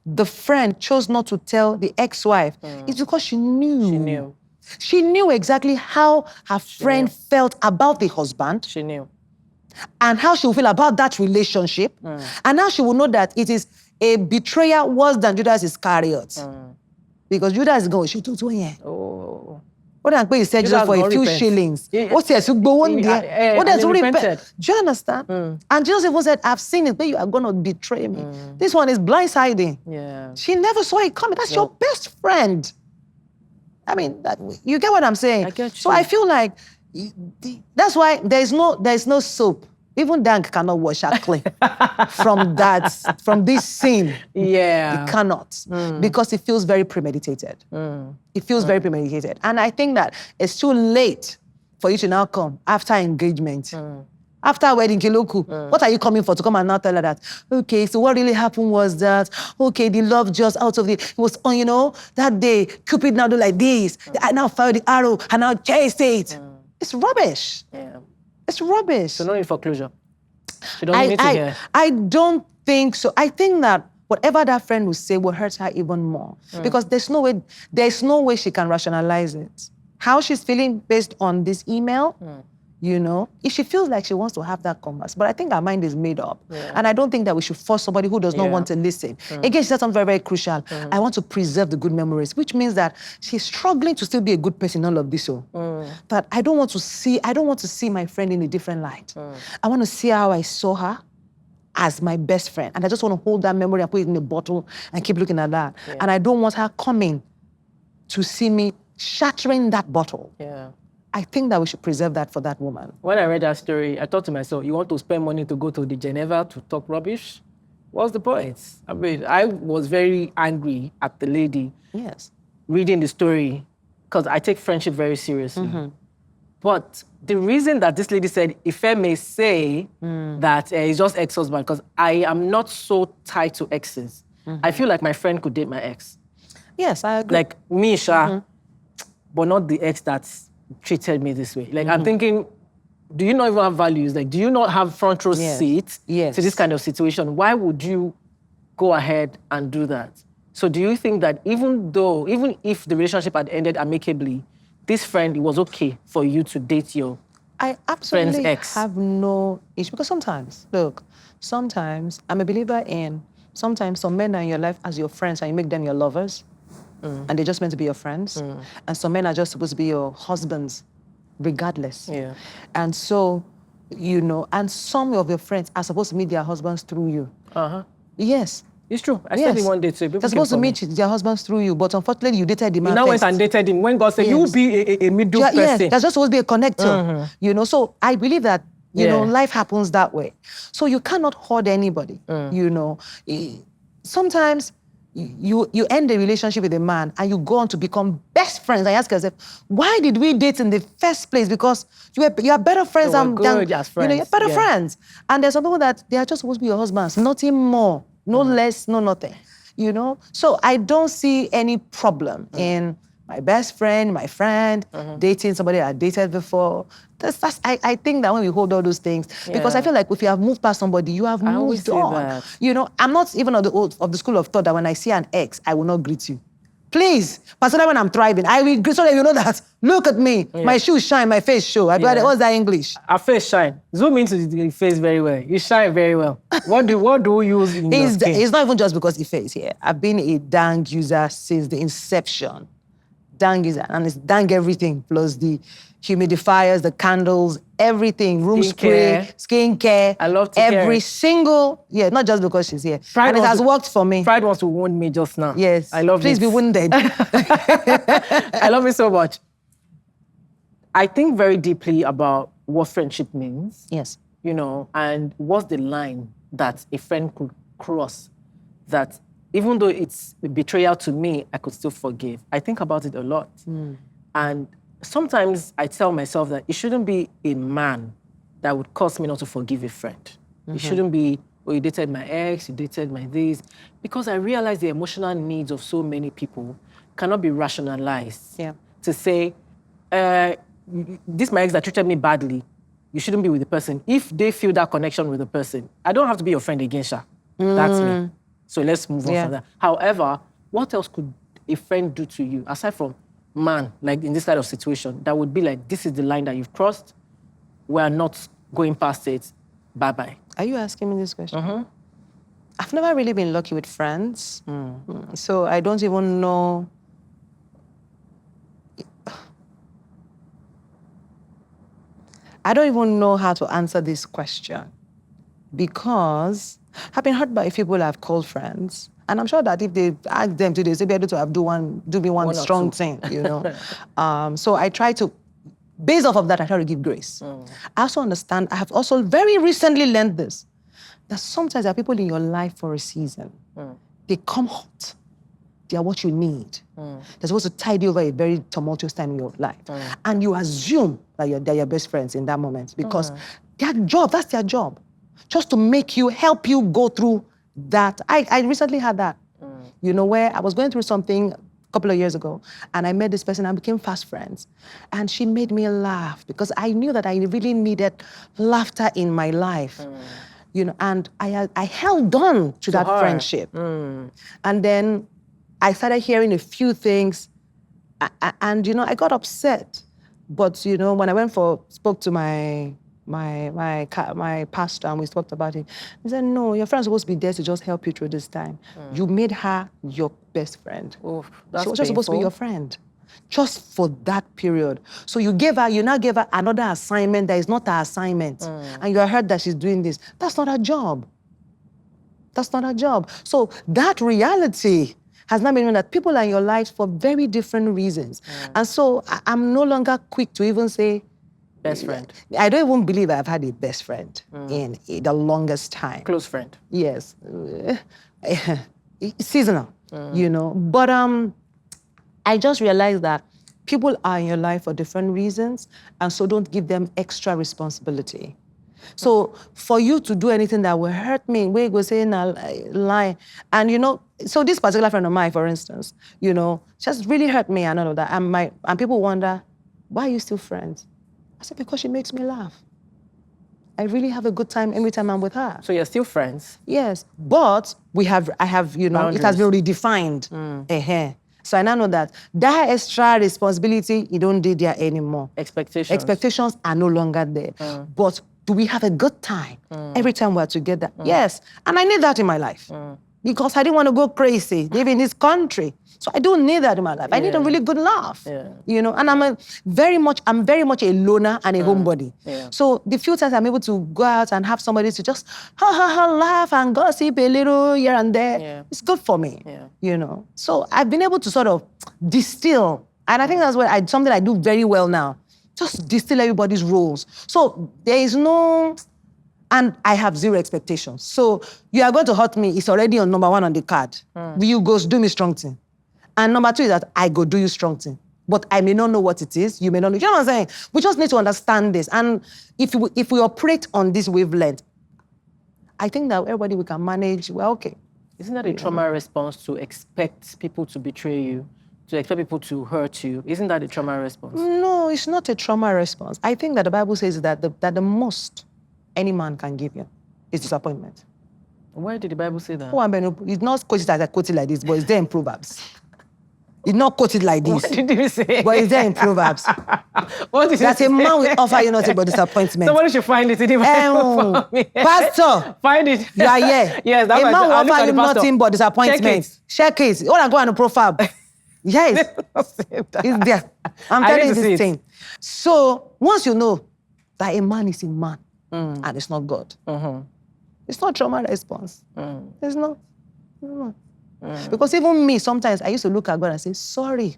the friend chose not to tell the ex-wife is because she knew. She knew exactly how her friend felt about the husband. She knew. And how she would feel about that relationship. And now she will know that it is a betrayal worse than Judas Iscariot. Because Judas is going, she took 2 years. Oh. What I'm going to say just for a few shillings. What else you go on there? What else repent? Do you understand? And Jesus even said, I've seen it, but you are going to betray me. This one is blindsiding. Yeah. She never saw it coming. That's your best friend. I mean, you get what I'm saying? I get you. So I feel like that's why there's no soap. Even Dank cannot wash her clean from this sin. Yeah. It cannot. Because it feels very premeditated. It feels very premeditated. And I think that it's too late for you to now come after engagement. After wedding, Kiloku, what are you coming for? To come and now tell her that, okay, so what really happened was that, okay, the love just out of it was on, you know, that day, Cupid now do like this. I now fired the arrow, and now chased it. It's rubbish. Yeah. It's rubbish. So no need for closure. She don't need to hear. I don't think so. I think that whatever that friend will say will hurt her even more. Because there's no way she can rationalize it. How she's feeling based on this email, you know, if she feels like she wants to have that conversation. But I think her mind is made up. And I don't think that we should force somebody who does not want to listen. Again, she said something very, very crucial. I want to preserve the good memories, which means that she's struggling to still be a good person in all of this. But I don't want to see my friend in a different light. I want to see how I saw her as my best friend. And I just want to hold that memory and put it in a bottle and keep looking at that. And I don't want her coming to see me shattering that bottle. Yeah. I think that we should preserve that for that woman. When I read that story, I thought to myself, you want to spend money to go to the Geneva to talk rubbish? What's the point? I mean, I was very angry at the lady reading the story because I take friendship very seriously. But the reason that this lady said, Ife may say that it's just ex-husband, because I am not so tied to exes. I feel like my friend could date my ex. Yes, I agree. Like me, Sha, but not the ex that's treated me this way. Like, I'm thinking, do you not even have values? Like, do you not have front row seat to this kind of situation? Why would you go ahead and do that? So do you think that even if the relationship had ended amicably, this friend, it was okay for you to date your I absolutely friend's ex? Have no issue. Because sometimes I'm a believer in, sometimes some men are in your life as your friends and you make them your lovers. And they're just meant to be your friends. And some men are just supposed to be your husbands, regardless. Yeah. And so, you know, and some of your friends are supposed to meet their husbands through you. Yes. It's true. I said it one day too. They're supposed to meet their husbands through you, but unfortunately you dated the man. You now went and dated him. When God said, you will be a middle person. Yes, there's just supposed to be a connector. You know, so I believe that, you know, life happens that way. So you cannot hoard anybody, you know. Sometimes you end a relationship with a man and you go on to become best friends. I ask yourself, why did we date in the first place? Because you are better friends than as friends. You know, you're better friends. And there's some people that they are just supposed to be your husbands, nothing more, no less, no nothing. You know? So I don't see any problem in my best friend, my friend, dating somebody I dated before. I think that when we hold all those things, because I feel like if you have moved past somebody, you have moved on. You know, I'm not even of the school of thought that when I see an ex, I will not greet you. Please, particularly when I'm thriving, I will greet so that you know that, look at me, my shoes shine, my face show. What's that English? Our face shine. Zoom into the face very well. You shine very well. What do we use in your skin? It's not even just because the face here. I've been a Dang user since the inception. dang is, and it's dang everything, plus the humidifiers, the candles, everything, room spray, skincare. I love to hear every it. single, not just because she's here. Pride and it has worked for me. Pride wants to wound me just now. Yes. I love Please be wounded. I love it so much. I think very deeply about what friendship means. Yes. And what's the line that a friend could cross that even though it's a betrayal to me, I could still forgive. I think about it a lot. And sometimes I tell myself that it shouldn't be a man that would cause me not to forgive a friend. It shouldn't be, you dated my ex, you dated my this. Because I realize the emotional needs of so many people cannot be rationalized. Yeah. To say, this my ex that treated me badly, you shouldn't be with the person. If they feel that connection with the person, I don't have to be your friend again, Sha. That's me. So let's move on from that. However, what else could a friend do to you, aside from man, like in this kind of situation, that would be like, this is the line that you've crossed, we're not going past it, bye-bye. Are you asking me this question? I've never really been lucky with friends. So I don't even know. I don't even know how to answer this question because I've been hurt by people I've called friends. And I'm sure that if they ask them to, they'll be able to do me one strong thing, So I try to, based off of that, I try to give grace. I also understand, I have also very recently learned this, that sometimes there are people in your life for a season. They come hot. They are what you need. They're supposed to tide you over a very tumultuous time in your life. And you assume that they're your best friends in that moment because that's their job. Just to help you go through that. I recently had that, where I was going through something a couple of years ago and I met this person and became fast friends. And she made me laugh because I knew that I really needed laughter in my life. And I held on to that friendship. And then I started hearing a few things and I got upset. But, when I spoke to my pastor and we talked about it, he said, no, your friend's supposed to be there to just help you through this time. You made her your best friend. That's she was just supposed to be your friend, just for that period. So you now gave her another assignment that is not her assignment. And you heard that she's doing this. That's not her job. That's not her job. So that reality has not been known that people are in your lives for very different reasons. And so I'm no longer quick to even say, best friend. I don't even believe I've had a best friend in the longest time. Close friend. Yes. Seasonal, But I just realized that people are in your life for different reasons, and so don't give them extra responsibility. So for you to do anything that will hurt me, where you go saying a lie, and so this particular friend of mine, for instance, just really hurt me and all of that. And people wonder, why are you still friends? I said, because she makes me laugh. I really have a good time every time I'm with her. So you're still friends? Yes, but I have, boundaries. It has been redefined. So I now know that extra responsibility, you don't do there anymore. Expectations are no longer there. But do we have a good time every time we're together? Yes, and I need that in my life. Because I didn't want to go crazy, live in this country. So I don't need that in my life. I need a really good laugh. And I'm very much a loner and a homebody. So the few times I'm able to go out and have somebody to just laugh and gossip a little here and there, it's good for me. So I've been able to sort of distill, and I think that's something I do very well now. Just distill everybody's roles. So there is no. And I have zero expectations. So you are going to hurt me, it's already on number 1 on the card. You go do me strong thing. And number 2 is that I go do you strong thing. But I may not know what it is, you may not know. You know what I'm saying? We just need to understand this. And if we operate on this wavelength, I think that everybody we can manage, we're okay. Isn't that a trauma response to expect people to betray you? To expect people to hurt you? Isn't that a trauma response? No, it's not a trauma response. I think that the Bible says that the most any man can give you is disappointment. Where did the Bible say that? It's not quoted as I quoted like this, but it's there in Proverbs. It's not quoted like this. What did you say? But it's there in Proverbs. What did you that say? a man will offer you nothing but disappointment. Somebody should find it in the Bible for me. Pastor, find it. You are here. Yes, that's a man will offer you nothing but disappointment. Check it. What I'm going to Proverbs. Yes, it's there. I'm I telling need you to see this it. thing. So once you know that a man is a man and it's not God, it's not trauma response. It's not. No. Because even me, sometimes I used to look at God and say, sorry.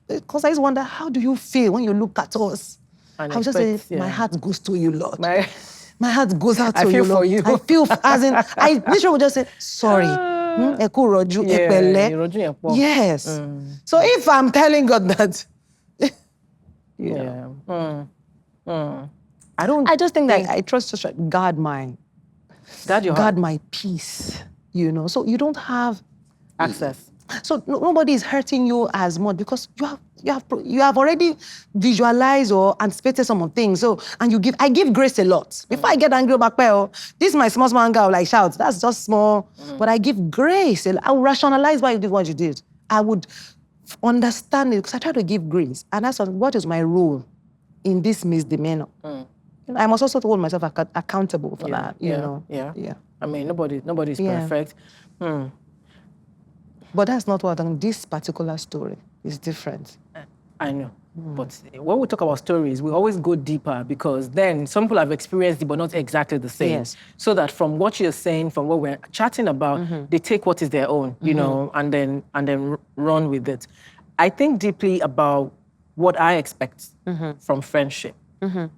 Because I just wonder, how do you feel when you look at us? And I was just saying, yeah. my heart goes to you, Lord. My heart goes out to I you, feel Lord. for you. I feel, as in, I literally would just say, sorry. Ẹ kú rọ̀jú, ẹ pẹ̀lẹ́. ìrọ̀jú yẹn pọ̀. Yes. So if I'm telling God that, I just think that I trust just guard my peace, you know. So you don't have access. So nobody is hurting you as much because you have already visualized or anticipated some of things. So I give grace a lot. Before I get angry about this is my small girl like shout. That's just small. But I give grace. I will rationalize why you did what you did. I would understand it because I try to give grace. And that's what is my role in this misdemeanor. I must also hold myself accountable for that. You know. Yeah. I mean, nobody's perfect. But that's not what this particular story is different. I know. But when we talk about stories, we always go deeper because then some people have experienced it, but not exactly the same. Yes. So that from what you're saying, from what we're chatting about, they take what is their own, you know, and then run with it. I think deeply about what I expect from friendship. And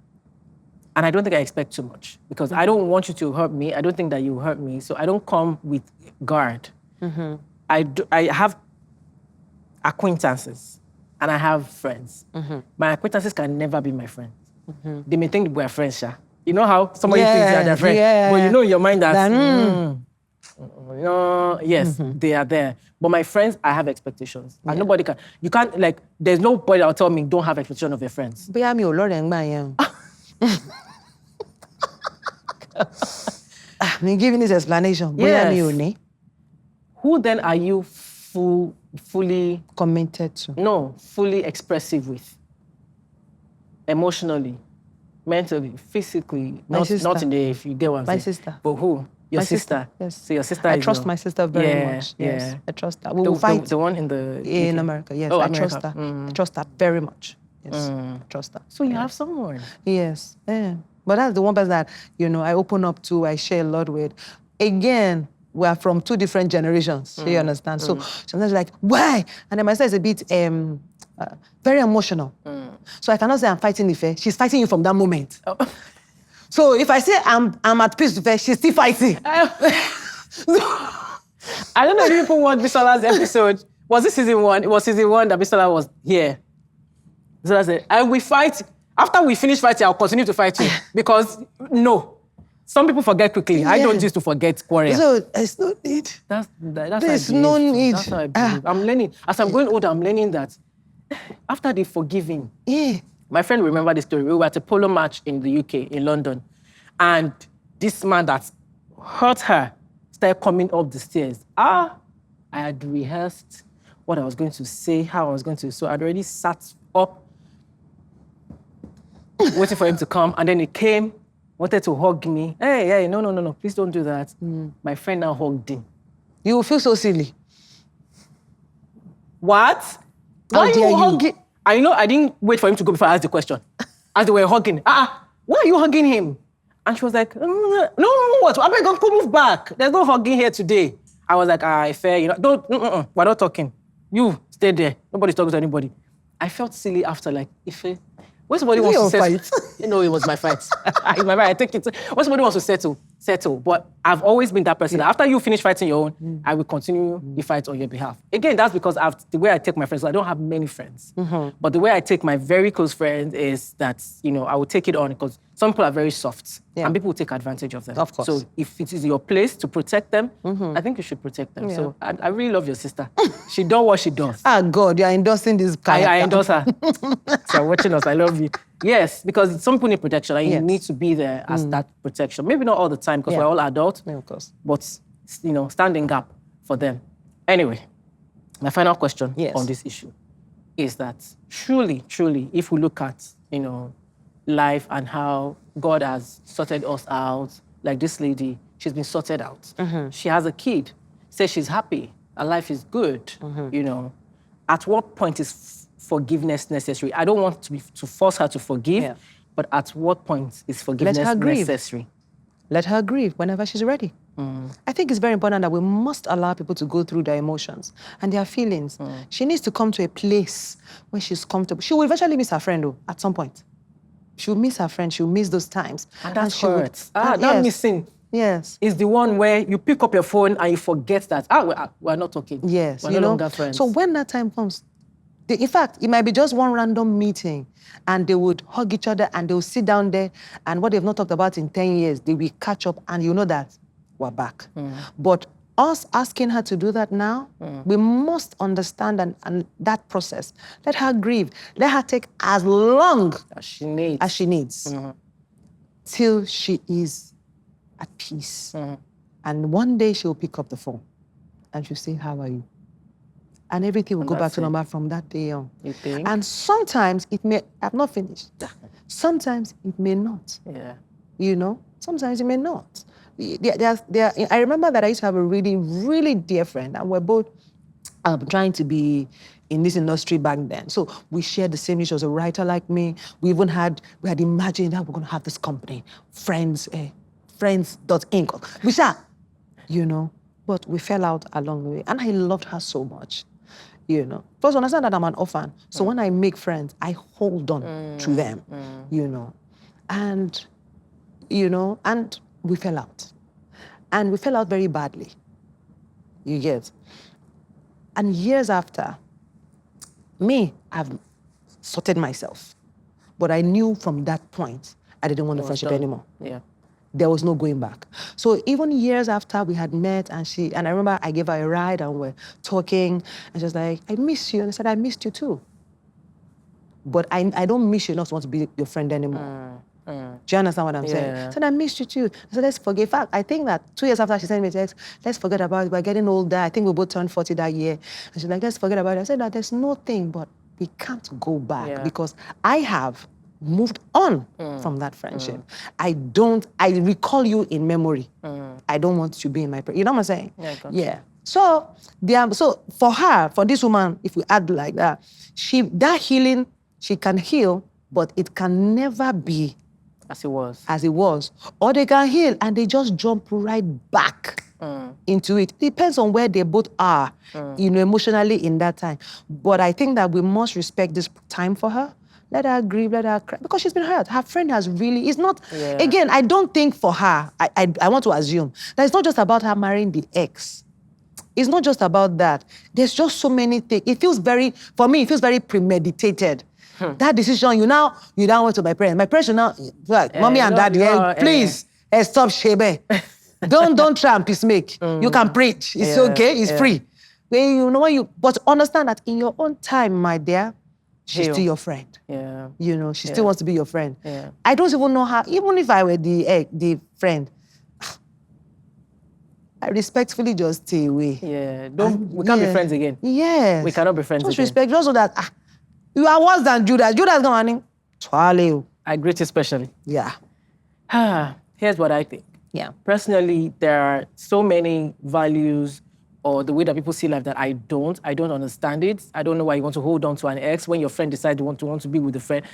I don't think I expect too much because I don't want you to hurt me. I don't think that you hurt me. So I don't come with guard. I have acquaintances and I have friends. My acquaintances can never be my friends. They may think we're friends, yeah. You know how somebody thinks they're their friend, but you know in your mind that, yes, they are there. But my friends, I have expectations. And nobody can, you can't, like, there's nobody that'll tell me, don't have expectations of your friends. But I'm your Lord and I'm giving this explanation. Yes. Who then are you fully committed to? No, fully expressive with. Emotionally, mentally, physically. Not in the, if you get what I'm saying. My sister. But who? Your sister. Yes. So your sister I trust my sister very much. Yes. Yeah. I trust her. We will fight. The one in America, yes. Oh, I America. trust her. I trust her very much. Yes. I trust her. So you have someone. Yes. Yeah. But that's the one person that, you know, I open up to, I share a lot with. Again, we are from two different generations. You understand? So sometimes like, why? And then my sister is a bit very emotional. So I cannot say I'm fighting Ife. She's fighting you from that moment. So if I say I'm at peace with her, she's still fighting. I don't know if people watched Bisola's episode. Was it season 1? It was season 1 that Bisola was here. Bisola said, and we fight. After we finish fighting, I'll continue to fight you. Because, no. Some people forget quickly. I don't used to forget quarrel. So there's no need. There's no need. That's how I believe. I'm learning. As I'm going older, I'm learning that after the forgiving, my friend will remember the story. We were at a polo match in the UK, in London. And this man that hurt her started coming up the stairs. I had rehearsed what I was going to say, how I was going to. So I'd already sat up, waiting for him to come. And then he came, wanted to hug me. Hey, no, please don't do that. My friend now hugged him. You will feel so silly. What? Why are you hugging? I know I didn't wait for him to go before I asked the question. As they were hugging, why are you hugging him? And she was like, no, what? I'm going to move back. There's no hugging here today. I was like, fair, you know, we're not talking. You stay there. Nobody's talking to anybody. I felt silly after, like, Ife, when somebody wants to settle, no, it was my fight. In my mind, I think when somebody wants to settle. But I've always been that person. After you finish fighting your own, I will continue the fight on your behalf. Again, that's because the way I take my friends, I don't have many friends. But the way I take my very close friends is that, you know, I will take it on because some people are very soft and people will take advantage of them. Of course. So if it is your place to protect them, I think you should protect them. So I really love your sister. She does what she does. God, you are endorsing this character. I endorse her. So you're watching us, I love you. Yes, because some people need protection and you need to be there as that protection. Maybe not all the time because we're all adults, of course. But, you know, standing gap for them. Anyway, my final question on this issue is that truly, if we look at, you know, life and how God has sorted us out, like this lady, she's been sorted out. She has a kid, says she's happy, her life is good, you know, at what point is forgiveness necessary? I don't want to force her to forgive, but at what point is forgiveness necessary? Let her grieve whenever she's ready. I think it's very important that we must allow people to go through their emotions and their feelings. She needs to come to a place where she's comfortable. She will eventually miss her friend, though, at some point. She'll miss her friend. She'll miss those times. And that hurts. That missing is the one where you pick up your phone and you forget that, we're not talking. Yes, we're no longer friends. So when that time comes, in fact, it might be just one random meeting and they would hug each other and they will sit down there and what they've not talked about in 10 years, they will catch up and you know that we're back. But us asking her to do that now, we must understand and that process. Let her grieve. Let her take as long as she needs. Till she is at peace. And one day she'll pick up the phone and she'll say, how are you? And everything will go back to normal from that day on. You think? And sometimes it may, I've not finished. Sometimes it may not. Yeah. Sometimes it may not. I remember that I used to have a really, really dear friend, and we're both trying to be in this industry back then. So we shared the same niche. She was a writer like me. We had imagined that we're going to have this company, Friends.Inc. But we fell out along the way. And I loved her so much, First, understand that I'm an orphan. So when I make friends, I hold on to them, And we fell out. And we fell out very badly. You get? And years after, I've sorted myself. But I knew from that point, I didn't want the friendship anymore. Yeah. There was no going back. So even years after we had met and I remember I gave her a ride and we're talking and she was like, I miss you. And I said, I missed you too. But I don't miss you enough to want to be your friend anymore. Do you understand what I'm saying? I said, I missed you too. I said, let's forget. In fact, I think that 2 years after she sent me a text, let's forget about it. We're getting older. I think we both turned 40 that year. And she's like, let's forget about it. I said, that there's no thing, but we can't go back because I have moved on from that friendship. I recall you in memory. I don't want to be in my, you know what I'm saying? Yeah. So for her, for this woman, if we add like that, that healing, she can heal, but it can never be as it was. Or they can heal and they just jump right back into it. It depends on where they both are, emotionally in that time. But I think that we must respect this time for her. Let her grieve, let her cry. Because she's been hurt. Her friend has really, it's not, again, I don't think for her, I want to assume, that it's not just about her marrying the ex. It's not just about that. There's just so many things. For me, it feels very premeditated. That decision, you now went to my parents. My parents should now, mommy and daddy, please, stop shame. Don't try and peacemake. You can preach. It's okay. It's free. But understand that in your own time, my dear, she's still your friend. Yeah. She still wants to be your friend. Yeah. I don't even know how, even if I were the friend, I respectfully just stay away. Yeah. We can't be friends again. Yes. We cannot be friends just again. Just respect, just so that you are worse than Judas. Judas going to I greet you especially. Yeah. Here's what I think. Yeah. Personally, there are so many values or the way that people see life that I don't understand it. I don't know why you want to hold on to an ex when your friend decides you want to be with the friend.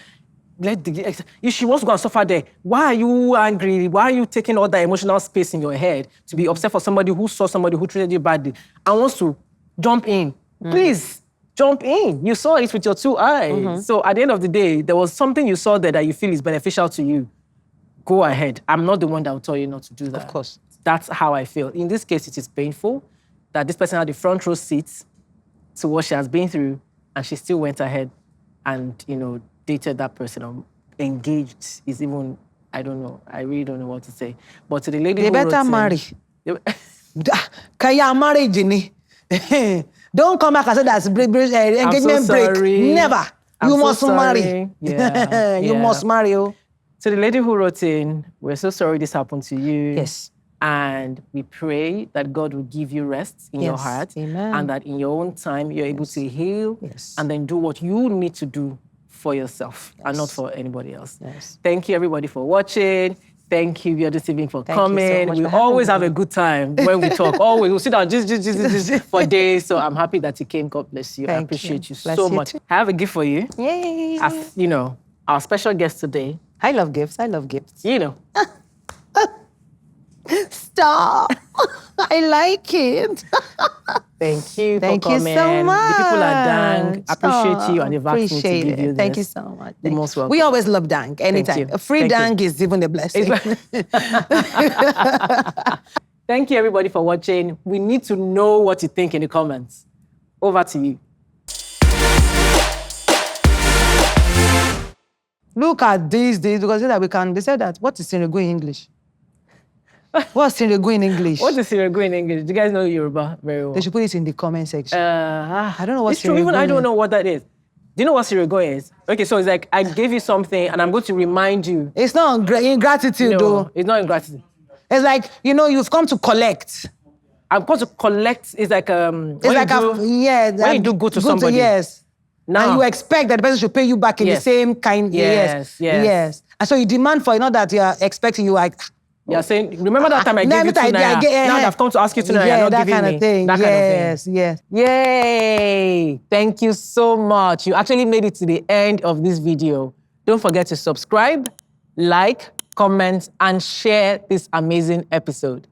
Let the ex, if she wants to go and suffer there, why are you angry? Why are you taking all that emotional space in your head to be upset for somebody who saw somebody who treated you badly and wants to jump in? Please, jump in. You saw it with your 2 eyes. So at the end of the day, there was something you saw there that you feel is beneficial to you. Go ahead. I'm not the one that will tell you not to do that. Of course. That's how I feel. In this case, it is painful that this person had the front row seat to what she has been through, and she still went ahead and, dated that person or engaged is even, I don't know. I really don't know what to say. But to the lady they who better marry. Kaya marriage, don't come back and say that's engagement break. Never. You must marry. Yeah. You must marry. To the lady who wrote in, we're so sorry this happened to you. Yes. And we pray that God will give you rest in your heart. Amen. And that in your own time, you're able to heal and then do what you need to do for yourself and not for anybody else. Yes. Thank you, everybody, for watching. Thank you, Biodun Stephen, for Thank you so coming. much We for having always me. have a good time when we talk. Always. We'll sit down just for days. So I'm happy that you came. God bless you. I Thank appreciate you. you Bless so you much. too. I have a gift for you. Yay. As you know, our special guest today, I love gifts. I love gifts. you know. Stop. I like it. Thank you Thank for you coming. so much. The people are dang. Appreciate you and they've asked me to Appreciate give you it. this. Thank you so much. You're most welcome. We always love dang anytime. you. A free Thank you. dang is even a blessing. Thank you, everybody, for watching. We need to know what you think in the comments. Over to you. Look at these days because they said that what is Senego in English? What's Senego in English? What is Sirego in English? Do you guys know Yoruba very well? They should put it in the comment section. I don't know what it's true. Even I Sirego don't is. know what that is. Do you know what Sirego is? Okay, so it's like I gave you something and I'm going to remind you. It's not ingratitude No, though. it's not ingratitude. It's like, you've come to collect. I'm going to collect. It's like It's like when you do good to somebody. Yes. Now, And you expect that the person should pay you back in the Yes. same kind. Yes. And so you demand for that you are expecting you like. you're saying, remember that time I gave you 2 I naira? get- Now that I've come to ask you 2 naira, Yeah, you're not that giving kind me. of thing. That Yes, kind of thing. yes. Yay! Thank you so much. You actually made it to the end of this video. Don't forget to subscribe, like, comment, and share this amazing episode.